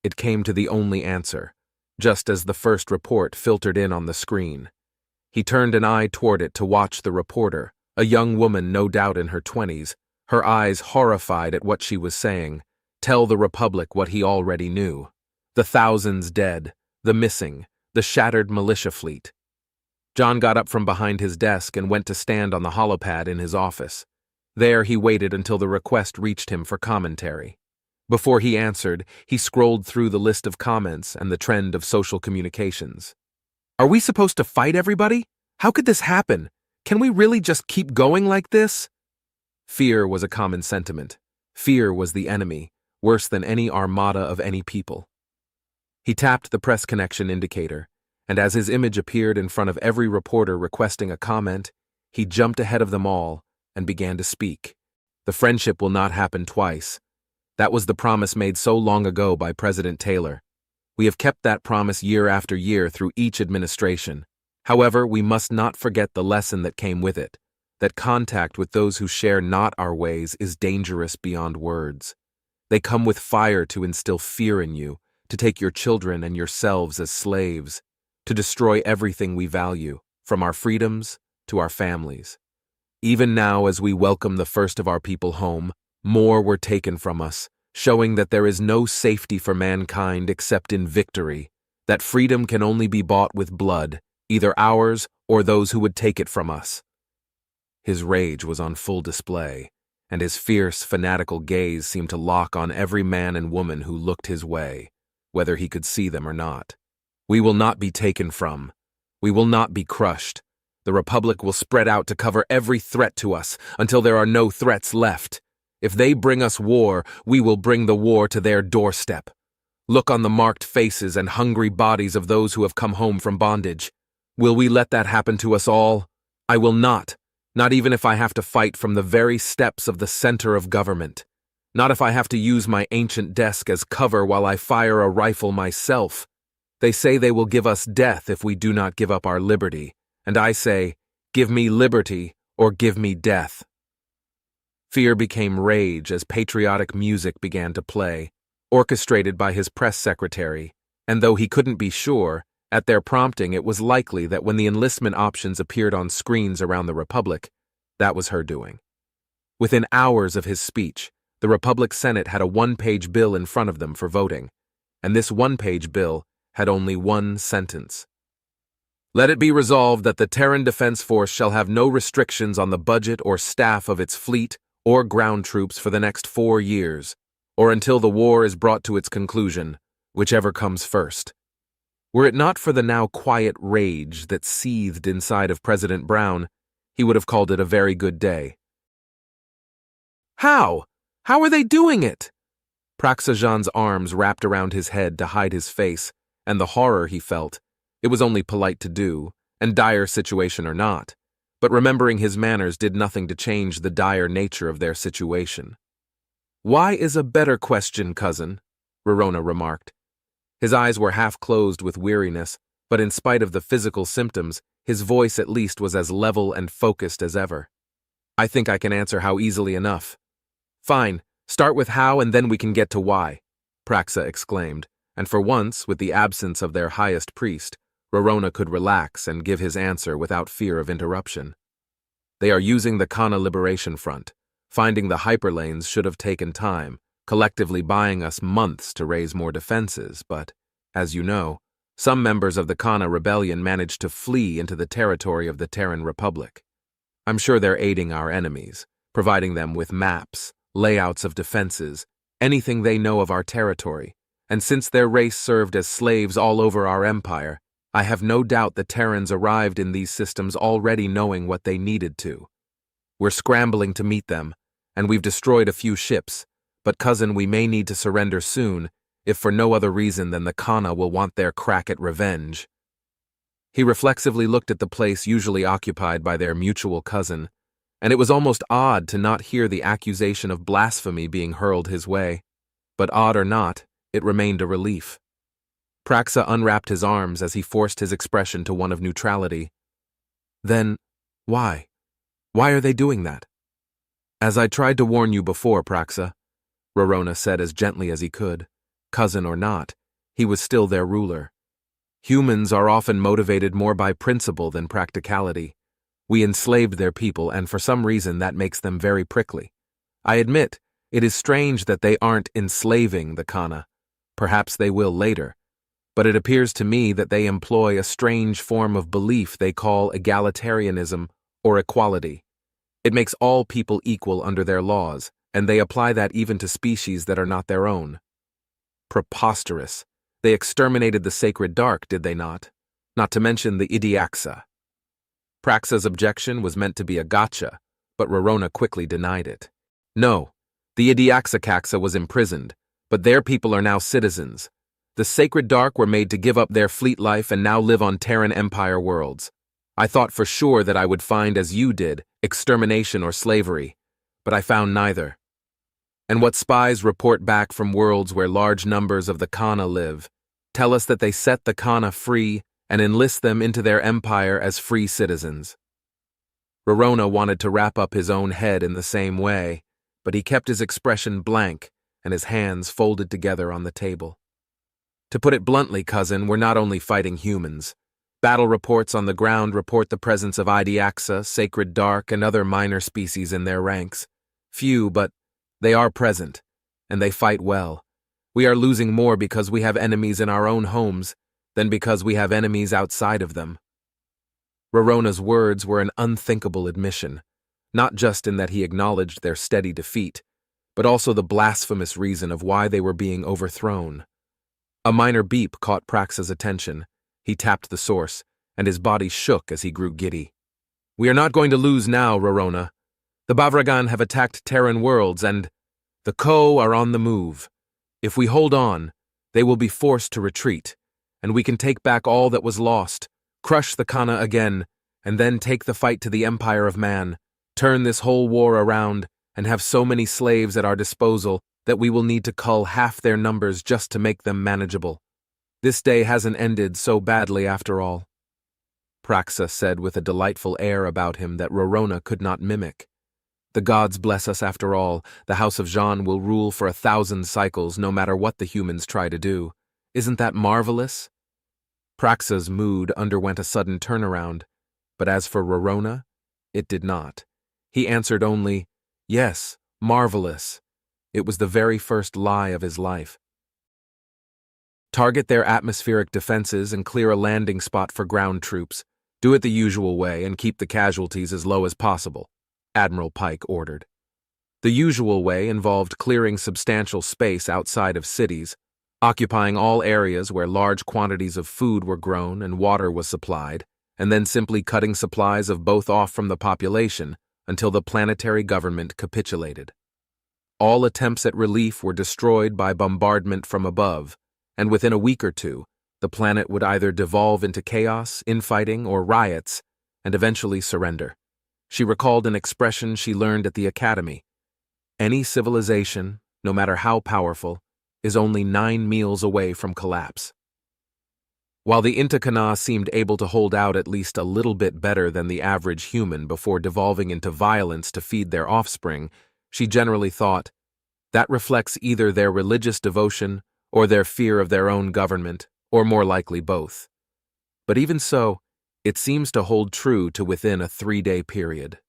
It came to the only answer, just as the first report filtered in on the screen. He turned an eye toward it to watch the reporter, a young woman no doubt in her 20s, her eyes horrified at what she was saying, tell the Republic what he already knew. The thousands dead, the missing, the shattered militia fleet. John got up from behind his desk and went to stand on the holopad in his office. There he waited until the request reached him for commentary. Before he answered, he scrolled through the list of comments and the trend of social communications. "Are we supposed to fight everybody? How could this happen? Can we really just keep going like this?" Fear was a common sentiment. Fear was the enemy, worse than any armada of any people. He tapped the press connection indicator, and as his image appeared in front of every reporter requesting a comment, he jumped ahead of them all and began to speak. "The friendship will not happen twice. That was the promise made so long ago by President Taylor. We have kept that promise year after year through each administration. However, we must not forget the lesson that came with it, that contact with those who share not our ways is dangerous beyond words. They come with fire to instill fear in you, to take your children and yourselves as slaves, to destroy everything we value, from our freedoms to our families. Even now, as we welcome the first of our people home, more were taken from us, showing that there is no safety for mankind except in victory, that freedom can only be bought with blood, either ours or those who would take it from us." His rage was on full display, and his fierce, fanatical gaze seemed to lock on every man and woman who looked his way, whether he could see them or not. "We will not be taken from. We will not be crushed. The Republic will spread out to cover every threat to us until there are no threats left. If they bring us war, we will bring the war to their doorstep. Look on the marked faces and hungry bodies of those who have come home from bondage. Will we let that happen to us all? I will not even if I have to fight from the very steps of the center of government. Not if I have to use my ancient desk as cover while I fire a rifle myself. They say they will give us death if we do not give up our liberty, and I say, give me liberty or give me death." Fear became rage as patriotic music began to play, orchestrated by his press secretary, and though he couldn't be sure, at their prompting it was likely that when the enlistment options appeared on screens around the Republic, that was her doing. Within hours of his speech, the Republic Senate had a one-page bill in front of them for voting, and this one-page bill had only one sentence. "Let it be resolved that the Terran Defense Force shall have no restrictions on the budget or staff of its fleet or ground troops for the next 4 years, or until the war is brought to its conclusion, whichever comes first." Were it not for the now quiet rage that seethed inside of President Brown, he would have called it a very good day. How How are they doing it? Praxajan's arms wrapped around his head to hide his face, and the horror he felt. It was only polite to do, and dire situation or not. But remembering his manners did nothing to change the dire nature of their situation. Why is a better question, cousin, Rorona remarked. His eyes were half closed with weariness, but in spite of the physical symptoms, his voice at least was as level and focused as ever. I think I can answer how easily enough. Fine, start with how and then we can get to why, Praxa exclaimed, and for once, with the absence of their highest priest, Rorona could relax and give his answer without fear of interruption. They are using the Kana Liberation Front. Finding the hyperlanes should have taken time, collectively buying us months to raise more defenses, but, as you know, some members of the Kana rebellion managed to flee into the territory of the Terran Republic. I'm sure they're aiding our enemies, providing them with maps, layouts of defenses, anything they know of our territory, and since their race served as slaves all over our empire, I have no doubt the Terrans arrived in these systems already knowing what they needed to. We're scrambling to meet them, and we've destroyed a few ships, but cousin, we may need to surrender soon, if for no other reason than the Kana will want their crack at revenge. He reflexively looked at the place usually occupied by their mutual cousin, and it was almost odd to not hear the accusation of blasphemy being hurled his way. But odd or not, it remained a relief. Praxa unwrapped his arms as he forced his expression to one of neutrality. Then, why? Why are they doing that? As I tried to warn you before, Praxa, Rorona said as gently as he could. Cousin or not, he was still their ruler. Humans are often motivated more by principle than practicality. We enslaved their people, and for some reason that makes them very prickly. I admit, it is strange that they aren't enslaving the Kana. Perhaps they will later. But it appears to me that they employ a strange form of belief they call egalitarianism or equality. It makes all people equal under their laws, and they apply that even to species that are not their own. Preposterous. They exterminated the sacred dark, did they not? Not to mention the Idiaxa. Praxa's objection was meant to be a gotcha, but Rorona quickly denied it. No, the Idiaxa was imprisoned, but their people are now citizens. The sacred dark were made to give up their fleet life and now live on Terran Empire worlds. I thought for sure that I would find, as you did, extermination or slavery, but I found neither. And what spies report back from worlds where large numbers of the Kana live tell us that they set the Kana free and enlist them into their empire as free citizens. Rorona wanted to wrap up his own head in the same way, but he kept his expression blank and his hands folded together on the table. To put it bluntly, cousin, we're not only fighting humans. Battle reports on the ground report the presence of Idiaxa, Sacred Dark, and other minor species in their ranks. Few, but they are present, and they fight well. We are losing more because we have enemies in our own homes than because we have enemies outside of them. Rorona's words were an unthinkable admission, not just in that he acknowledged their steady defeat, but also the blasphemous reason of why they were being overthrown. A minor beep caught Praxa's attention. He tapped the source, and his body shook as he grew giddy. We are not going to lose now, Rorona. The Bavragan have attacked Terran worlds, and the Ko are on the move. If we hold on, they will be forced to retreat, and we can take back all that was lost, crush the Kana again, and then take the fight to the Empire of Man, turn this whole war around, and have so many slaves at our disposal that we will need to cull half their numbers just to make them manageable. This day hasn't ended so badly after all. Praxa said with a delightful air about him that Rorona could not mimic. The gods bless us after all. The House of Jean will rule for 1,000 cycles no matter what the humans try to do. Isn't that marvelous? Praxa's mood underwent a sudden turnaround, but as for Rorona, it did not. He answered only, yes, marvelous. It was the very first lie of his life. Target their atmospheric defenses and clear a landing spot for ground troops. Do it the usual way and keep the casualties as low as possible, Admiral Pike ordered. The usual way involved clearing substantial space outside of cities, occupying all areas where large quantities of food were grown and water was supplied, and then simply cutting supplies of both off from the population until the planetary government capitulated. All attempts at relief were destroyed by bombardment from above, and within a week or two, the planet would either devolve into chaos, infighting, or riots, and eventually surrender. She recalled an expression she learned at the academy. Any civilization, no matter how powerful, is only 9 meals away from collapse. While the Inta Kana seemed able to hold out at least a little bit better than the average human before devolving into violence to feed their offspring, she generally thought, that reflects either their religious devotion or their fear of their own government, or more likely both. But even so, it seems to hold true to within a 3-day period.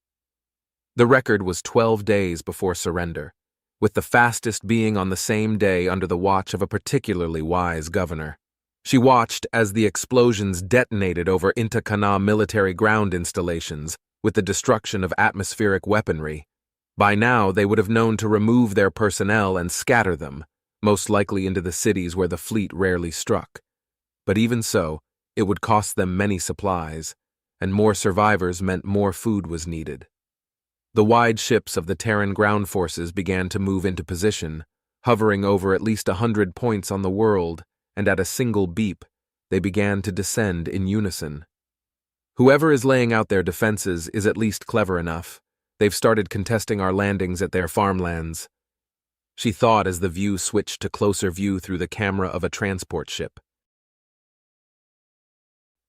The record was 12 days before surrender, with the fastest being on the same day under the watch of a particularly wise governor. She watched as the explosions detonated over Inta Kana military ground installations with the destruction of atmospheric weaponry. By now, they would have known to remove their personnel and scatter them, most likely into the cities where the fleet rarely struck. But even so, it would cost them many supplies, and more survivors meant more food was needed. The wide ships of the Terran ground forces began to move into position, hovering over at least 100 points on the world, and at a single beep, they began to descend in unison. Whoever is laying out their defenses is at least clever enough. They've started contesting our landings at their farmlands. She thought as the view switched to closer view through the camera of a transport ship.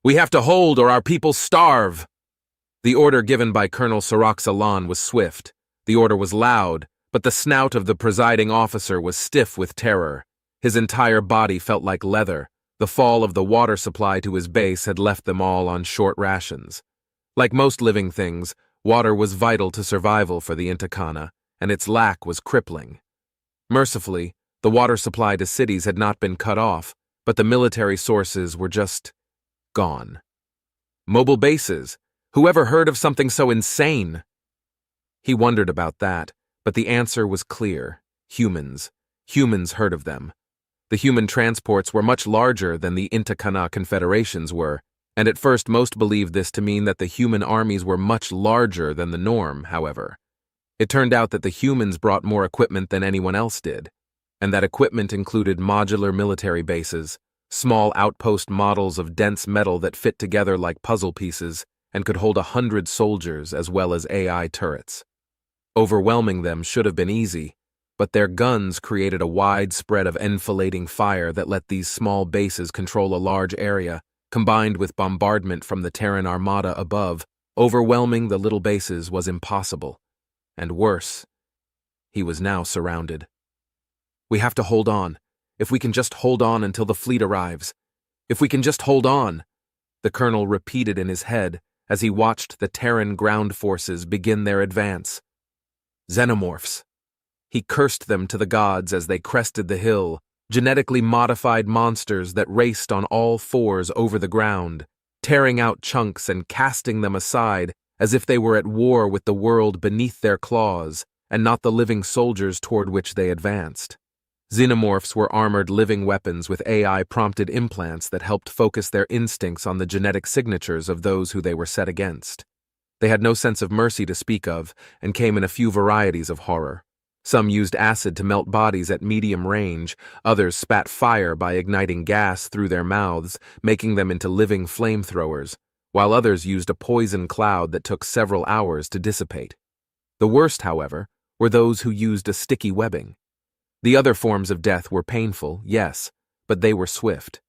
We have to hold or our people starve! The order given by Colonel Saraxalan was swift. The order was loud, but the snout of the presiding officer was stiff with terror. His entire body felt like leather. The fall of the water supply to his base had left them all on short rations. Like most living things, water was vital to survival for the Inta Kana, and its lack was crippling. Mercifully, the water supply to cities had not been cut off, but the military sources were just gone. Mobile bases. Whoever heard of something so insane? He wondered about that, but the answer was clear. Humans. Humans heard of them. The human transports were much larger than the Inta Kana confederations were, and at first most believed this to mean that the human armies were much larger than the norm, however. It turned out that the humans brought more equipment than anyone else did, and that equipment included modular military bases, small outpost models of dense metal that fit together like puzzle pieces and could hold 100 soldiers as well as AI turrets. Overwhelming them should have been easy, but their guns created a wide spread of enfilading fire that let these small bases control a large area, combined with bombardment from the Terran armada above. Overwhelming the little bases was impossible. And worse, he was now surrounded. We have to hold on. If we can just hold on until the fleet arrives. If we can just hold on, the colonel repeated in his head as he watched the Terran ground forces begin their advance. Xenomorphs. He cursed them to the gods as they crested the hill, genetically modified monsters that raced on all fours over the ground, tearing out chunks and casting them aside as if they were at war with the world beneath their claws and not the living soldiers toward which they advanced. Xenomorphs were armored living weapons with AI-prompted implants that helped focus their instincts on the genetic signatures of those who they were set against. They had no sense of mercy to speak of and came in a few varieties of horror. Some used acid to melt bodies at medium range, others spat fire by igniting gas through their mouths, making them into living flamethrowers, while others used a poison cloud that took several hours to dissipate. The worst, however, were those who used a sticky webbing. The other forms of death were painful, yes, but they were swift.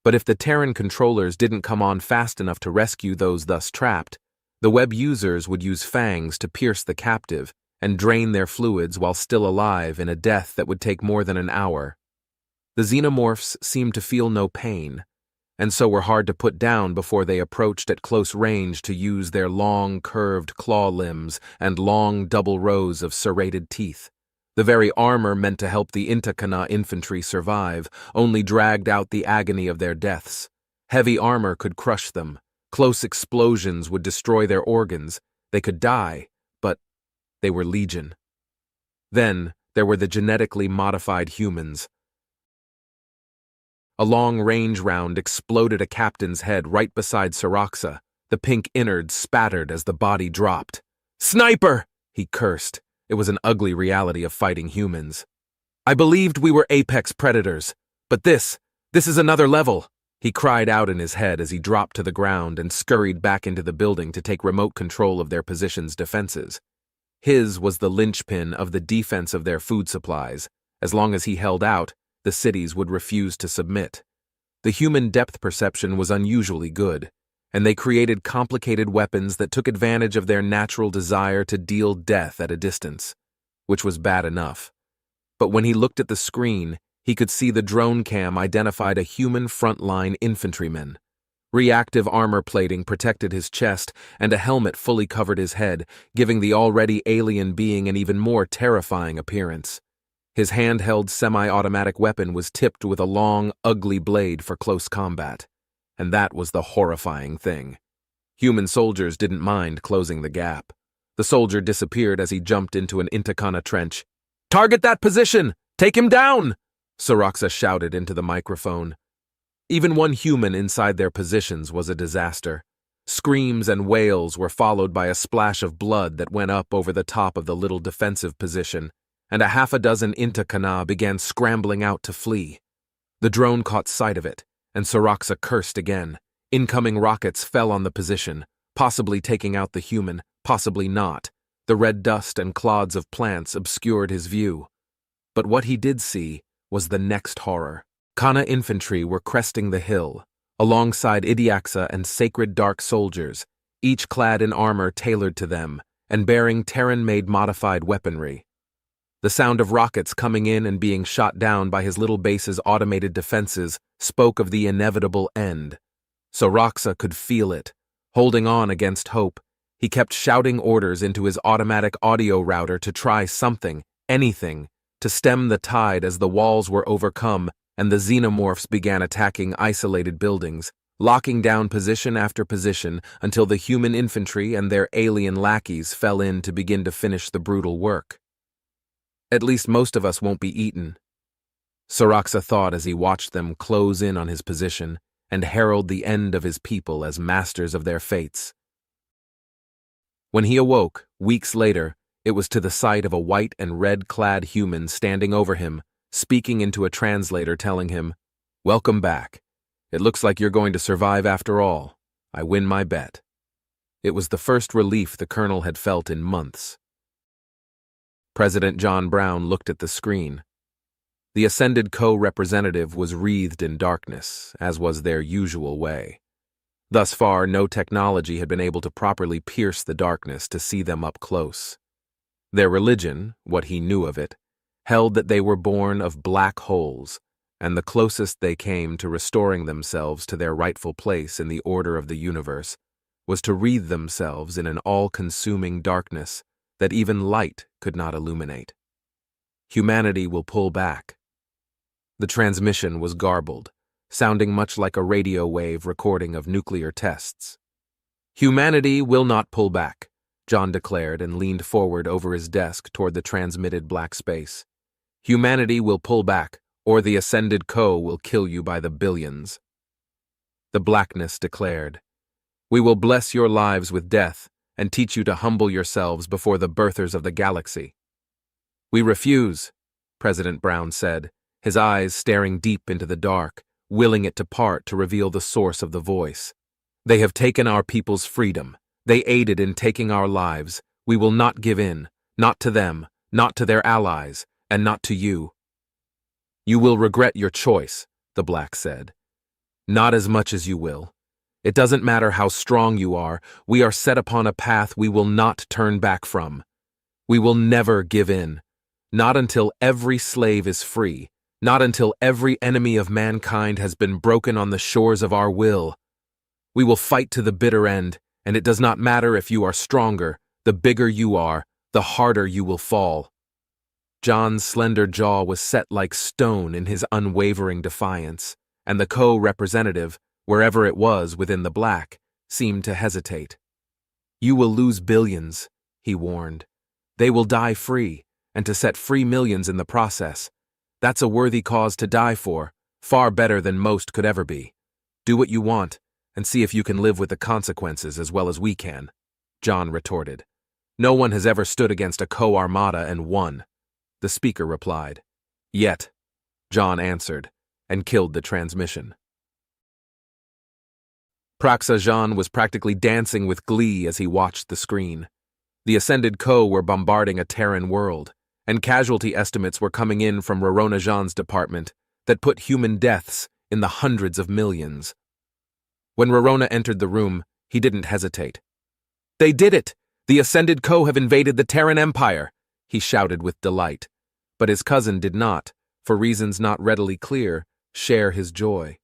But if the Terran controllers didn't come on fast enough to rescue those thus trapped, the web users would use fangs to pierce the captive and drain their fluids while still alive in a death that would take more than an hour. The xenomorphs seemed to feel no pain, and so were hard to put down before they approached at close range to use their long, curved claw limbs and long double rows of serrated teeth. The very armor meant to help the Inta Kana infantry survive only dragged out the agony of their deaths. Heavy armor could crush them. Close explosions would destroy their organs. They could die, but they were legion. Then there were the genetically modified humans. A long-range round exploded a captain's head right beside Saraxa. The pink innards spattered as the body dropped. "Sniper!" he cursed. It was an ugly reality of fighting humans. "I believed we were apex predators, but this is another level," he cried out in his head as he dropped to the ground and scurried back into the building to take remote control of their position's defenses. His was the linchpin of the defense of their food supplies. As long as he held out, the cities would refuse to submit. The human depth perception was unusually good, and they created complicated weapons that took advantage of their natural desire to deal death at a distance, which was bad enough. But when he looked at the screen, he could see the drone cam identified a human frontline infantryman. Reactive armor plating protected his chest, and a helmet fully covered his head, giving the already alien being an even more terrifying appearance. His handheld semi-automatic weapon was tipped with a long, ugly blade for close combat. And that was the horrifying thing. Human soldiers didn't mind closing the gap. The soldier disappeared as he jumped into an Intakana trench. "Target that position! Take him down!" Soraxa shouted into the microphone. Even one human inside their positions was a disaster. Screams and wails were followed by a splash of blood that went up over the top of the little defensive position, and a half a dozen Intakana began scrambling out to flee. The drone caught sight of it, and Soraxa cursed again. Incoming rockets fell on the position, possibly taking out the human, possibly not. The red dust and clods of plants obscured his view. But what he did see was the next horror. Kana infantry were cresting the hill, alongside Idiaxa and sacred dark soldiers, each clad in armor tailored to them, and bearing Terran-made modified weaponry. The sound of rockets coming in and being shot down by his little base's automated defenses spoke of the inevitable end. Soraxa could feel it. Holding on against hope, he kept shouting orders into his automatic audio router to try something, anything, to stem the tide as the walls were overcome and the xenomorphs began attacking isolated buildings, locking down position after position until the human infantry and their alien lackeys fell in to begin to finish the brutal work. "At least most of us won't be eaten," Soraxa thought as he watched them close in on his position and herald the end of his people as masters of their fates. When he awoke, weeks later, it was to the sight of a white and red-clad human standing over him, speaking into a translator telling him, "Welcome back. It looks like you're going to survive after all. I win my bet." It was the first relief the colonel had felt in months. President John Brown looked at the screen. The ascended co-representative was wreathed in darkness, as was their usual way. Thus far, no technology had been able to properly pierce the darkness to see them up close. Their religion, what he knew of it, held that they were born of black holes, and the closest they came to restoring themselves to their rightful place in the order of the universe was to wreathe themselves in an all-consuming darkness that even light could not illuminate. Humanity will pull back. The transmission was garbled, sounding much like a radio wave recording of nuclear tests. "Humanity will not pull back," John declared and leaned forward over his desk toward the transmitted black space. "Humanity will pull back, or the Ascended Co. will kill you by the billions." The blackness declared, "We will bless your lives with death and teach you to humble yourselves before the birthers of the galaxy." "We refuse," President Brown said, his eyes staring deep into the dark, willing it to part to reveal the source of the voice. "They have taken our people's freedom. They aided in taking our lives. We will not give in, not to them, not to their allies, and not to you." "You will regret your choice," the black said. "Not as much as you will. It doesn't matter how strong you are, we are set upon a path we will not turn back from. We will never give in. Not until every slave is free. Not until every enemy of mankind has been broken on the shores of our will. We will fight to the bitter end, and it does not matter if you are stronger, the bigger you are, the harder you will fall." John's slender jaw was set like stone in his unwavering defiance, and the co-representative, wherever it was within the black, seemed to hesitate. "You will lose billions," he warned. "They will die free, and to set free millions in the process. That's a worthy cause to die for, far better than most could ever be. Do what you want, and see if you can live with the consequences as well as we can," John retorted. No one has ever stood against a co-armada and won, the speaker replied. Yet, John answered, and killed the transmission. Praxa Jean was practically dancing with glee as he watched the screen. The Ascended Co were bombarding a Terran world, and casualty estimates were coming in from Rorona Jean's department that put human deaths in the hundreds of millions. When Rorona entered the room, he didn't hesitate. "They did it! The Ascended Co have invaded the Terran Empire!" he shouted with delight. But his cousin did not, for reasons not readily clear, share his joy.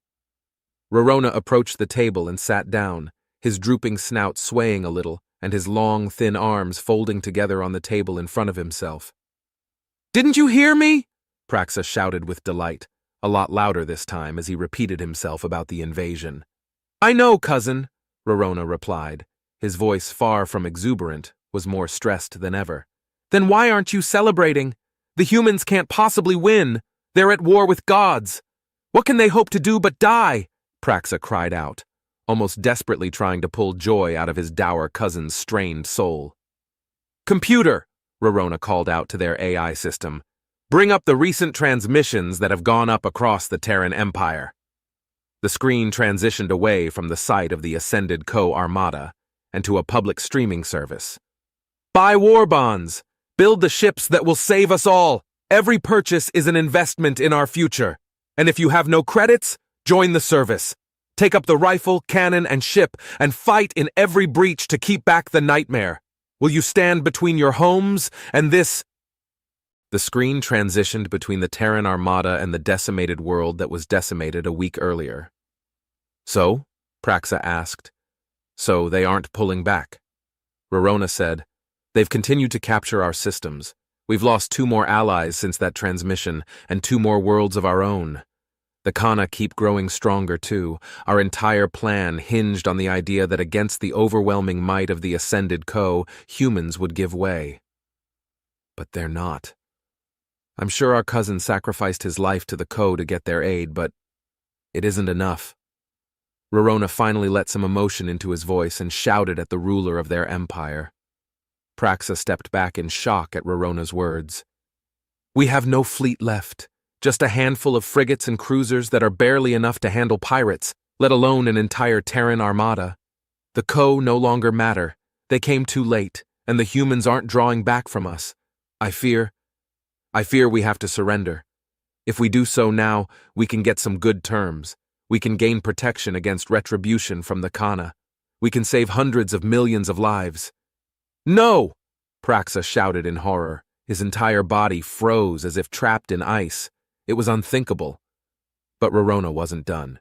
Rorona approached the table and sat down, his drooping snout swaying a little and his long, thin arms folding together on the table in front of himself. "Didn't you hear me?" Praxa shouted with delight, a lot louder this time as he repeated himself about the invasion. "I know, cousin," Rorona replied. His voice, far from exuberant, was more stressed than ever. "Then why aren't you celebrating? The humans can't possibly win. They're at war with gods. What can they hope to do but die?" Praxa cried out, almost desperately trying to pull joy out of his dour cousin's strained soul. "Computer," Rorona called out to their AI system, "bring up the recent transmissions that have gone up across the Terran Empire." The screen transitioned away from the sight of the Ascended Co Armada and to a public streaming service. "Buy war bonds! Build the ships that will save us all! Every purchase is an investment in our future. And if you have no credits, join the service. Take up the rifle, cannon, and ship and fight in every breach to keep back the nightmare. Will you stand between your homes and this?" The screen transitioned between the Terran Armada and the decimated world that was decimated a week earlier. "So?" Praxa asked. "So they aren't pulling back?" Rorona said, "They've continued to capture our systems. We've lost 2 more allies since that transmission, and 2 more worlds of our own. The Kana keep growing stronger too. Our entire plan hinged on the idea that against the overwhelming might of the Ascended Co, humans would give way. But they're not. I'm sure our cousin sacrificed his life to the Co to get their aid, but it isn't enough." Rorona finally let some emotion into his voice and shouted at the ruler of their empire. Praxa stepped back in shock at Rorona's words. "We have no fleet left. Just a handful of frigates and cruisers that are barely enough to handle pirates, let alone an entire Terran armada. The Co no longer matter. They came too late, and the humans aren't drawing back from us. I fear we have to surrender. If we do so now, we can get some good terms. We can gain protection against retribution from the Kana. We can save hundreds of millions of lives." "No!" Praxa shouted in horror. His entire body froze as if trapped in ice. It was unthinkable. But Rorona wasn't done.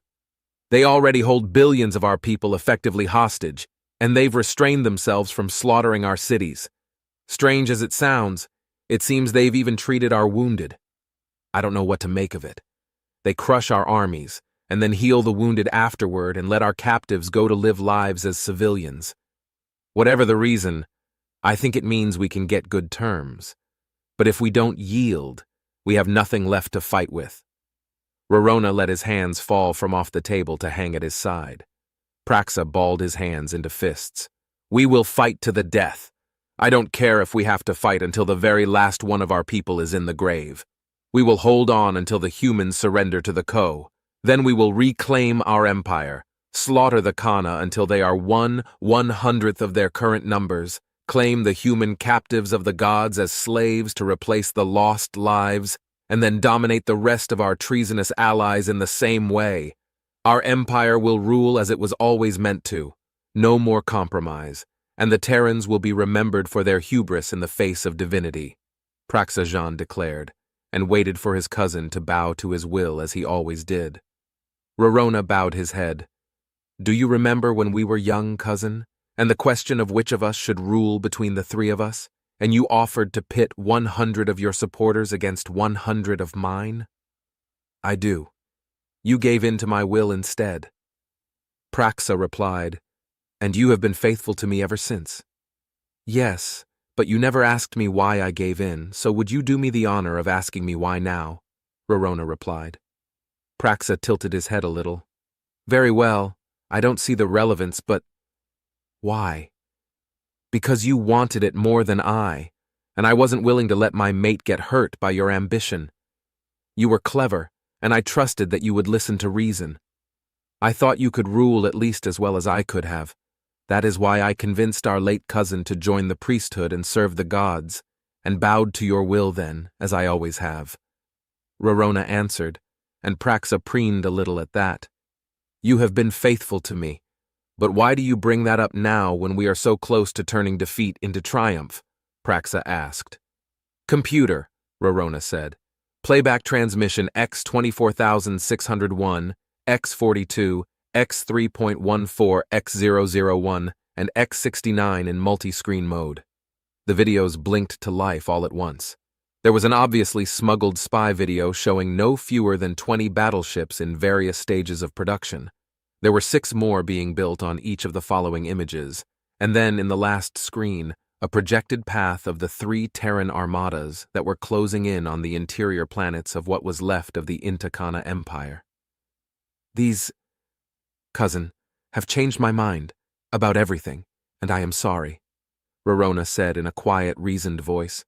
"They already hold billions of our people effectively hostage, and they've restrained themselves from slaughtering our cities. Strange as it sounds, it seems they've even treated our wounded. I don't know what to make of it. They crush our armies, and then heal the wounded afterward and let our captives go to live lives as civilians. Whatever the reason, I think it means we can get good terms. But if we don't yield, we have nothing left to fight with." Rorona let his hands fall from off the table to hang at his side. Praxa balled his hands into fists. "We will fight to the death. I don't care if we have to fight until the very last one of our people is in the grave. We will hold on until the humans surrender to the Co. Then we will reclaim our empire, slaughter the Kana until they are 1/100th of their current numbers, claim the human captives of the gods as slaves to replace the lost lives, and then dominate the rest of our treasonous allies in the same way. Our empire will rule as it was always meant to. No more compromise, and the Terrans will be remembered for their hubris in the face of divinity," Praxa Jean declared, and waited for his cousin to bow to his will as he always did. Rorona bowed his head. "Do you remember when we were young, cousin, and the question of which of us should rule between the 3 of us, and you offered to pit 100 of your supporters against 100 of mine?" "I do. You gave in to my will instead." Praxa replied, "And you have been faithful to me ever since." "Yes, but you never asked me why I gave in, so would you do me the honor of asking me why now?" Rorona replied. Praxa tilted his head a little. "Very well, I don't see the relevance, but why?" Because you wanted it more than I, and I wasn't willing to let my mate get hurt by your ambition. You were clever, and I trusted that you would listen to reason. I thought you could rule at least as well as I could have. That is why I convinced our late cousin to join the priesthood and serve the gods, and bowed to your will then, as I always have. Rorona answered, and Praxa preened a little at that. You have been faithful to me, but why do you bring that up now when we are so close to turning defeat into triumph? Praxa asked. Computer, Rorona said. Playback transmission X24601, X42, X3.14, X001, and X69 in multi-screen mode. The videos blinked to life all at once. There was an obviously smuggled spy video showing no fewer than 20 battleships in various stages of production. There were 6 more being built on each of the following images, and then in the last screen, a projected path of the 3 Terran armadas that were closing in on the interior planets of what was left of the Inta Kana Empire. These, cousin, have changed my mind about everything, and I am sorry, Rorona said in a quiet, reasoned voice.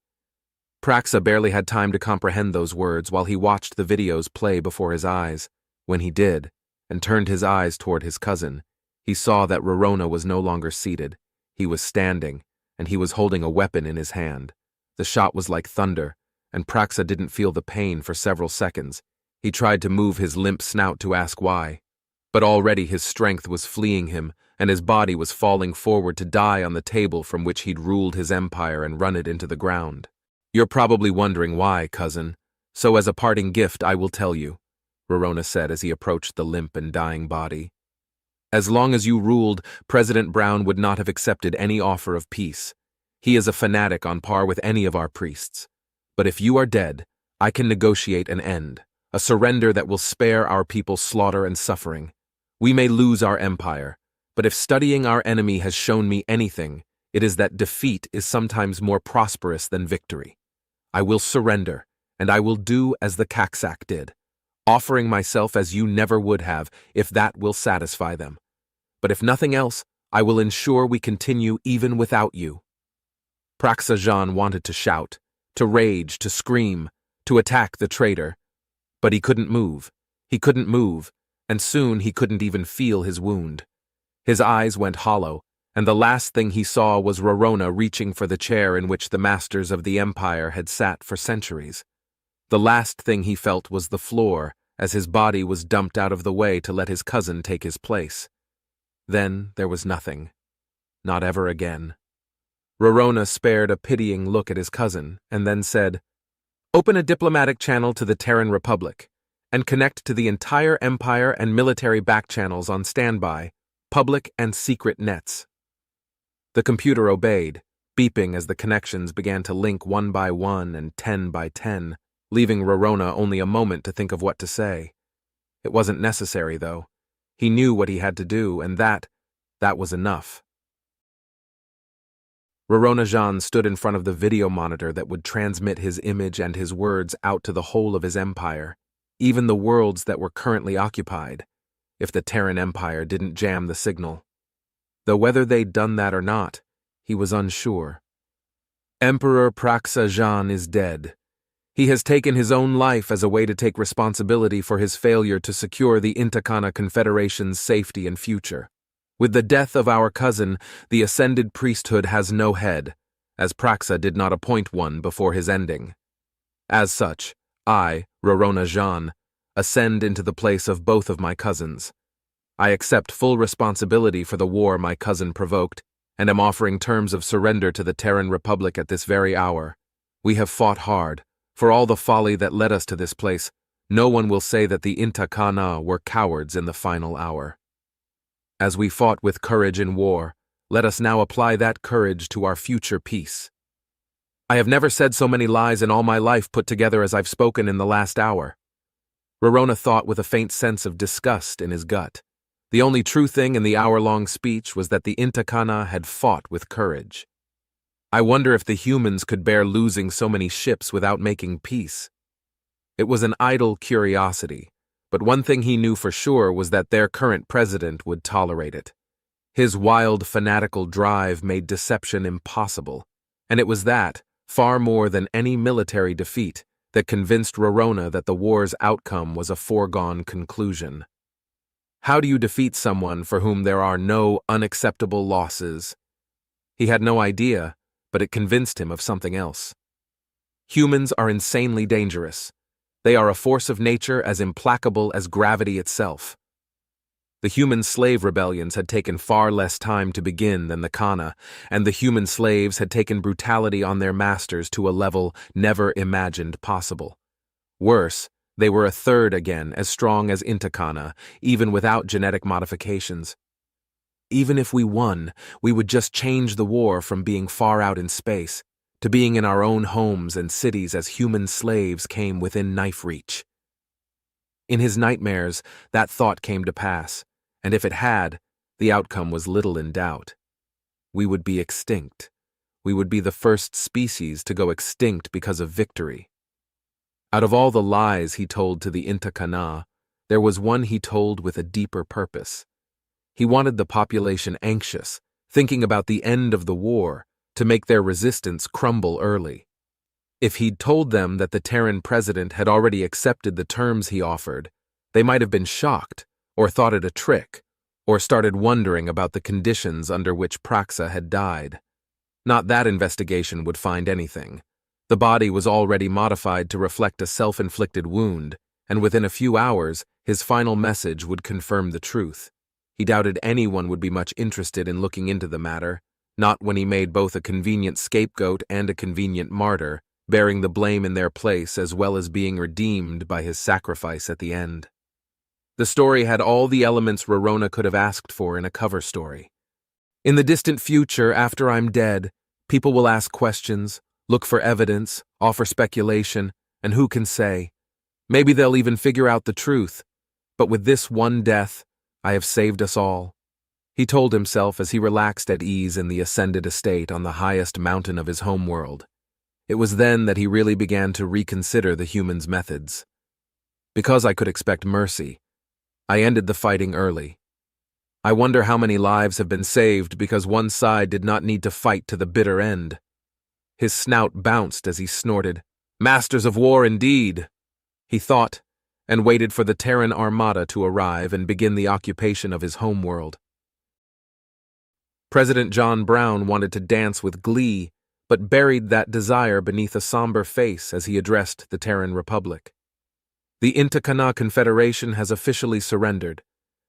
Praxa barely had time to comprehend those words while he watched the videos play before his eyes. When he did, and turned his eyes toward his cousin, he saw that Rorona was no longer seated. He was standing, and he was holding a weapon in his hand. The shot was like thunder, and Praxa didn't feel the pain for several seconds. He tried to move his limp snout to ask why, but already his strength was fleeing him, and his body was falling forward to die on the table from which he'd ruled his empire and run it into the ground. You're probably wondering why, cousin, so as a parting gift I will tell you, Rorona said as he approached the limp and dying body. As long as you ruled, President Brown would not have accepted any offer of peace. He is a fanatic on par with any of our priests. But if you are dead, I can negotiate an end, a surrender that will spare our people slaughter and suffering. We may lose our empire, but if studying our enemy has shown me anything, it is that defeat is sometimes more prosperous than victory. I will surrender, and I will do as the Kaksak did, offering myself as you never would have, if that will satisfy them. But if nothing else, I will ensure we continue even without you. Praxa Jean wanted to shout, to rage, to scream, to attack the traitor. But he couldn't move. He couldn't move, and soon he couldn't even feel his wound. His eyes went hollow, and the last thing he saw was Rorona reaching for the chair in which the masters of the Empire had sat for centuries. The last thing he felt was the floor, as his body was dumped out of the way to let his cousin take his place. Then there was nothing. Not ever again. Rorona spared a pitying look at his cousin, and then said, Open a diplomatic channel to the Terran Republic, and connect to the entire Empire and military back channels on standby, public and secret nets. The computer obeyed, beeping as the connections began to link 1 by 1 and 10 by 10, leaving Rorona only a moment to think of what to say. It wasn't necessary, though. He knew what he had to do, and that was enough. Rorona Jean stood in front of the video monitor that would transmit his image and his words out to the whole of his empire, even the worlds that were currently occupied, if the Terran Empire didn't jam the signal. Though whether they'd done that or not, he was unsure. Emperor Praxa Jean is dead. He has taken his own life as a way to take responsibility for his failure to secure the Inta Kana Confederation's safety and future. With the death of our cousin, the ascended priesthood has no head, as Praxa did not appoint one before his ending. As such, I, Rorona Jean, ascend into the place of both of my cousins. I accept full responsibility for the war my cousin provoked, and am offering terms of surrender to the Terran Republic at this very hour. We have fought hard. For all the folly that led us to this place, no one will say that the Inta Kana were cowards in the final hour. As we fought with courage in war, let us now apply that courage to our future peace. I have never said so many lies in all my life put together as I've spoken in the last hour. Rorona thought with a faint sense of disgust in his gut. The only true thing in the hour-long speech was that the Inta Kana had fought with courage. I wonder if the humans could bear losing so many ships without making peace. It was an idle curiosity, but one thing he knew for sure was that their current president would tolerate it. His wild, fanatical drive made deception impossible, and it was that, far more than any military defeat, that convinced Rorona that the war's outcome was a foregone conclusion. How do you defeat someone for whom there are no unacceptable losses? He had no idea, but it convinced him of something else. Humans are insanely dangerous. They are a force of nature as implacable as gravity itself. The human slave rebellions had taken far less time to begin than the Khana, and the human slaves had taken brutality on their masters to a level never imagined possible. Worse, they were a third again as strong as Inta Khana, even without genetic modifications. Even if we won, we would just change the war from being far out in space to being in our own homes and cities as human slaves came within knife reach. In his nightmares, that thought came to pass, and if it had, the outcome was little in doubt. We would be extinct. We would be the first species to go extinct because of victory. Out of all the lies he told to the Inta Khana, there was one he told with a deeper purpose. He wanted the population anxious, thinking about the end of the war, to make their resistance crumble early. If he'd told them that the Terran president had already accepted the terms he offered, they might have been shocked, or thought it a trick, or started wondering about the conditions under which Praxa had died. Not that investigation would find anything. The body was already modified to reflect a self-inflicted wound, and within a few hours, his final message would confirm the truth. He doubted anyone would be much interested in looking into the matter, not when he made both a convenient scapegoat and a convenient martyr, bearing the blame in their place as well as being redeemed by his sacrifice at the end. The story had all the elements Rorona could have asked for in a cover story. In the distant future, after I'm dead, people will ask questions, look for evidence, offer speculation, and who can say? Maybe they'll even figure out the truth. But with this one death, I have saved us all. He told himself as he relaxed at ease in the ascended estate on the highest mountain of his homeworld. It was then that he really began to reconsider the humans' methods. Because I could expect mercy, I ended the fighting early. I wonder how many lives have been saved because one side did not need to fight to the bitter end. His snout bounced as he snorted, "Masters of war indeed!" He thought, and waited for the Terran armada to arrive and begin the occupation of his homeworld. President John Brown wanted to dance with glee, but buried that desire beneath a somber face as he addressed the Terran Republic. The Inta Khana Confederation has officially surrendered.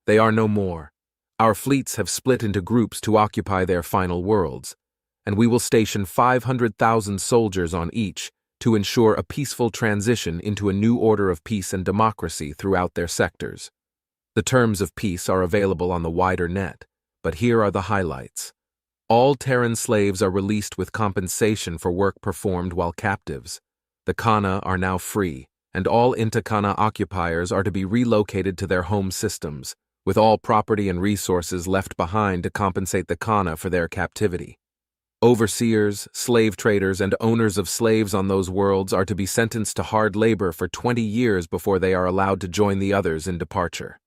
They are no more. Our fleets have split into groups to occupy their final worlds, and we will station 500,000 soldiers on each to ensure a peaceful transition into a new order of peace and democracy throughout their sectors. The terms of peace are available on the wider net, but here are the highlights. All Terran slaves are released with compensation for work performed while captives. The Khana are now free, and all Inta Khana occupiers are to be relocated to their home systems, with all property and resources left behind to compensate the Khana for their captivity. Overseers, slave traders, and owners of slaves on those worlds are to be sentenced to hard labor for 20 years before they are allowed to join the others in departure.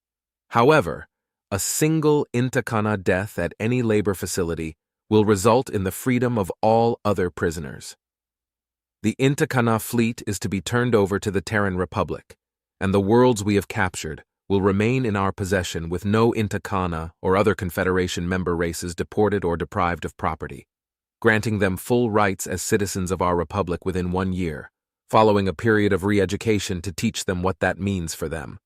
However, a single Inta Khana death at any labor facility will result in the freedom of all other prisoners. The Inta Khana fleet is to be turned over to the Terran Republic, and the worlds we have captured will remain in our possession with no Inta Khana or other Confederation member races deported or deprived of property, granting them full rights as citizens of our republic within 1 year, following a period of re-education to teach them what that means for them.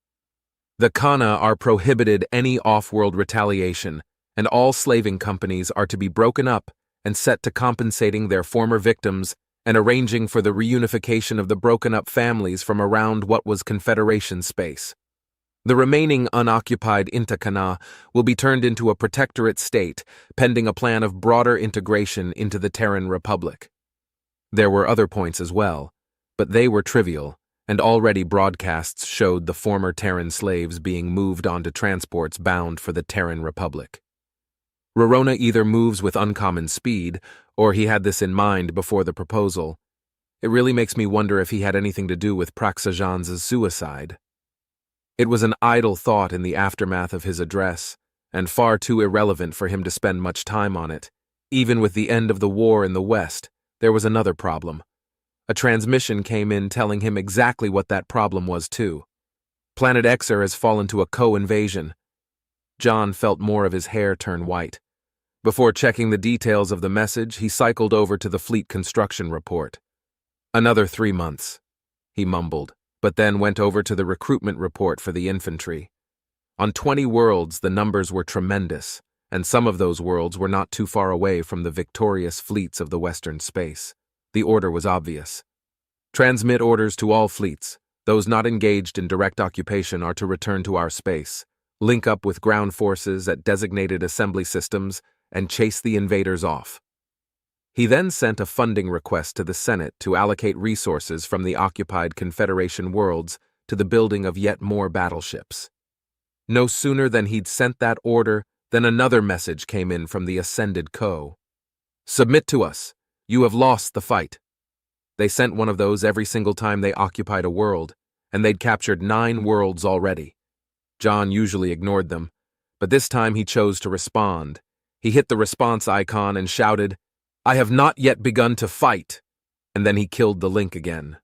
The Khana are prohibited any off-world retaliation, and all slaving companies are to be broken up and set to compensating their former victims and arranging for the reunification of the broken-up families from around what was Confederation space. The remaining unoccupied Inta Khana will be turned into a protectorate state, pending a plan of broader integration into the Terran Republic. There were other points as well, but they were trivial, and already broadcasts showed the former Terran slaves being moved onto transports bound for the Terran Republic. Rorona either moves with uncommon speed, or he had this in mind before the proposal. It really makes me wonder if he had anything to do with Praxajan's suicide. It was an idle thought in the aftermath of his address, and far too irrelevant for him to spend much time on it. Even with the end of the war in the West, there was another problem. A transmission came in telling him exactly what that problem was too. Planet Exer has fallen to a co-invasion. John felt more of his hair turn white. Before checking the details of the message, he cycled over to the fleet construction report. Another 3 months, he mumbled, but then went over to the recruitment report for the infantry. On 20 worlds, the numbers were tremendous, and some of those worlds were not too far away from the victorious fleets of the Western space. The order was obvious. Transmit orders to all fleets. Those not engaged in direct occupation are to return to our space, link up with ground forces at designated assembly systems, and chase the invaders off. He then sent a funding request to the Senate to allocate resources from the occupied Confederation worlds to the building of yet more battleships. No sooner than he'd sent that order than another message came in from the Ascended Co. Submit to us. You have lost the fight. They sent one of those every single time they occupied a world, and they'd captured 9 worlds already. John usually ignored them, but this time he chose to respond. He hit the response icon and shouted, "I have not yet begun to fight," and then he killed the link again.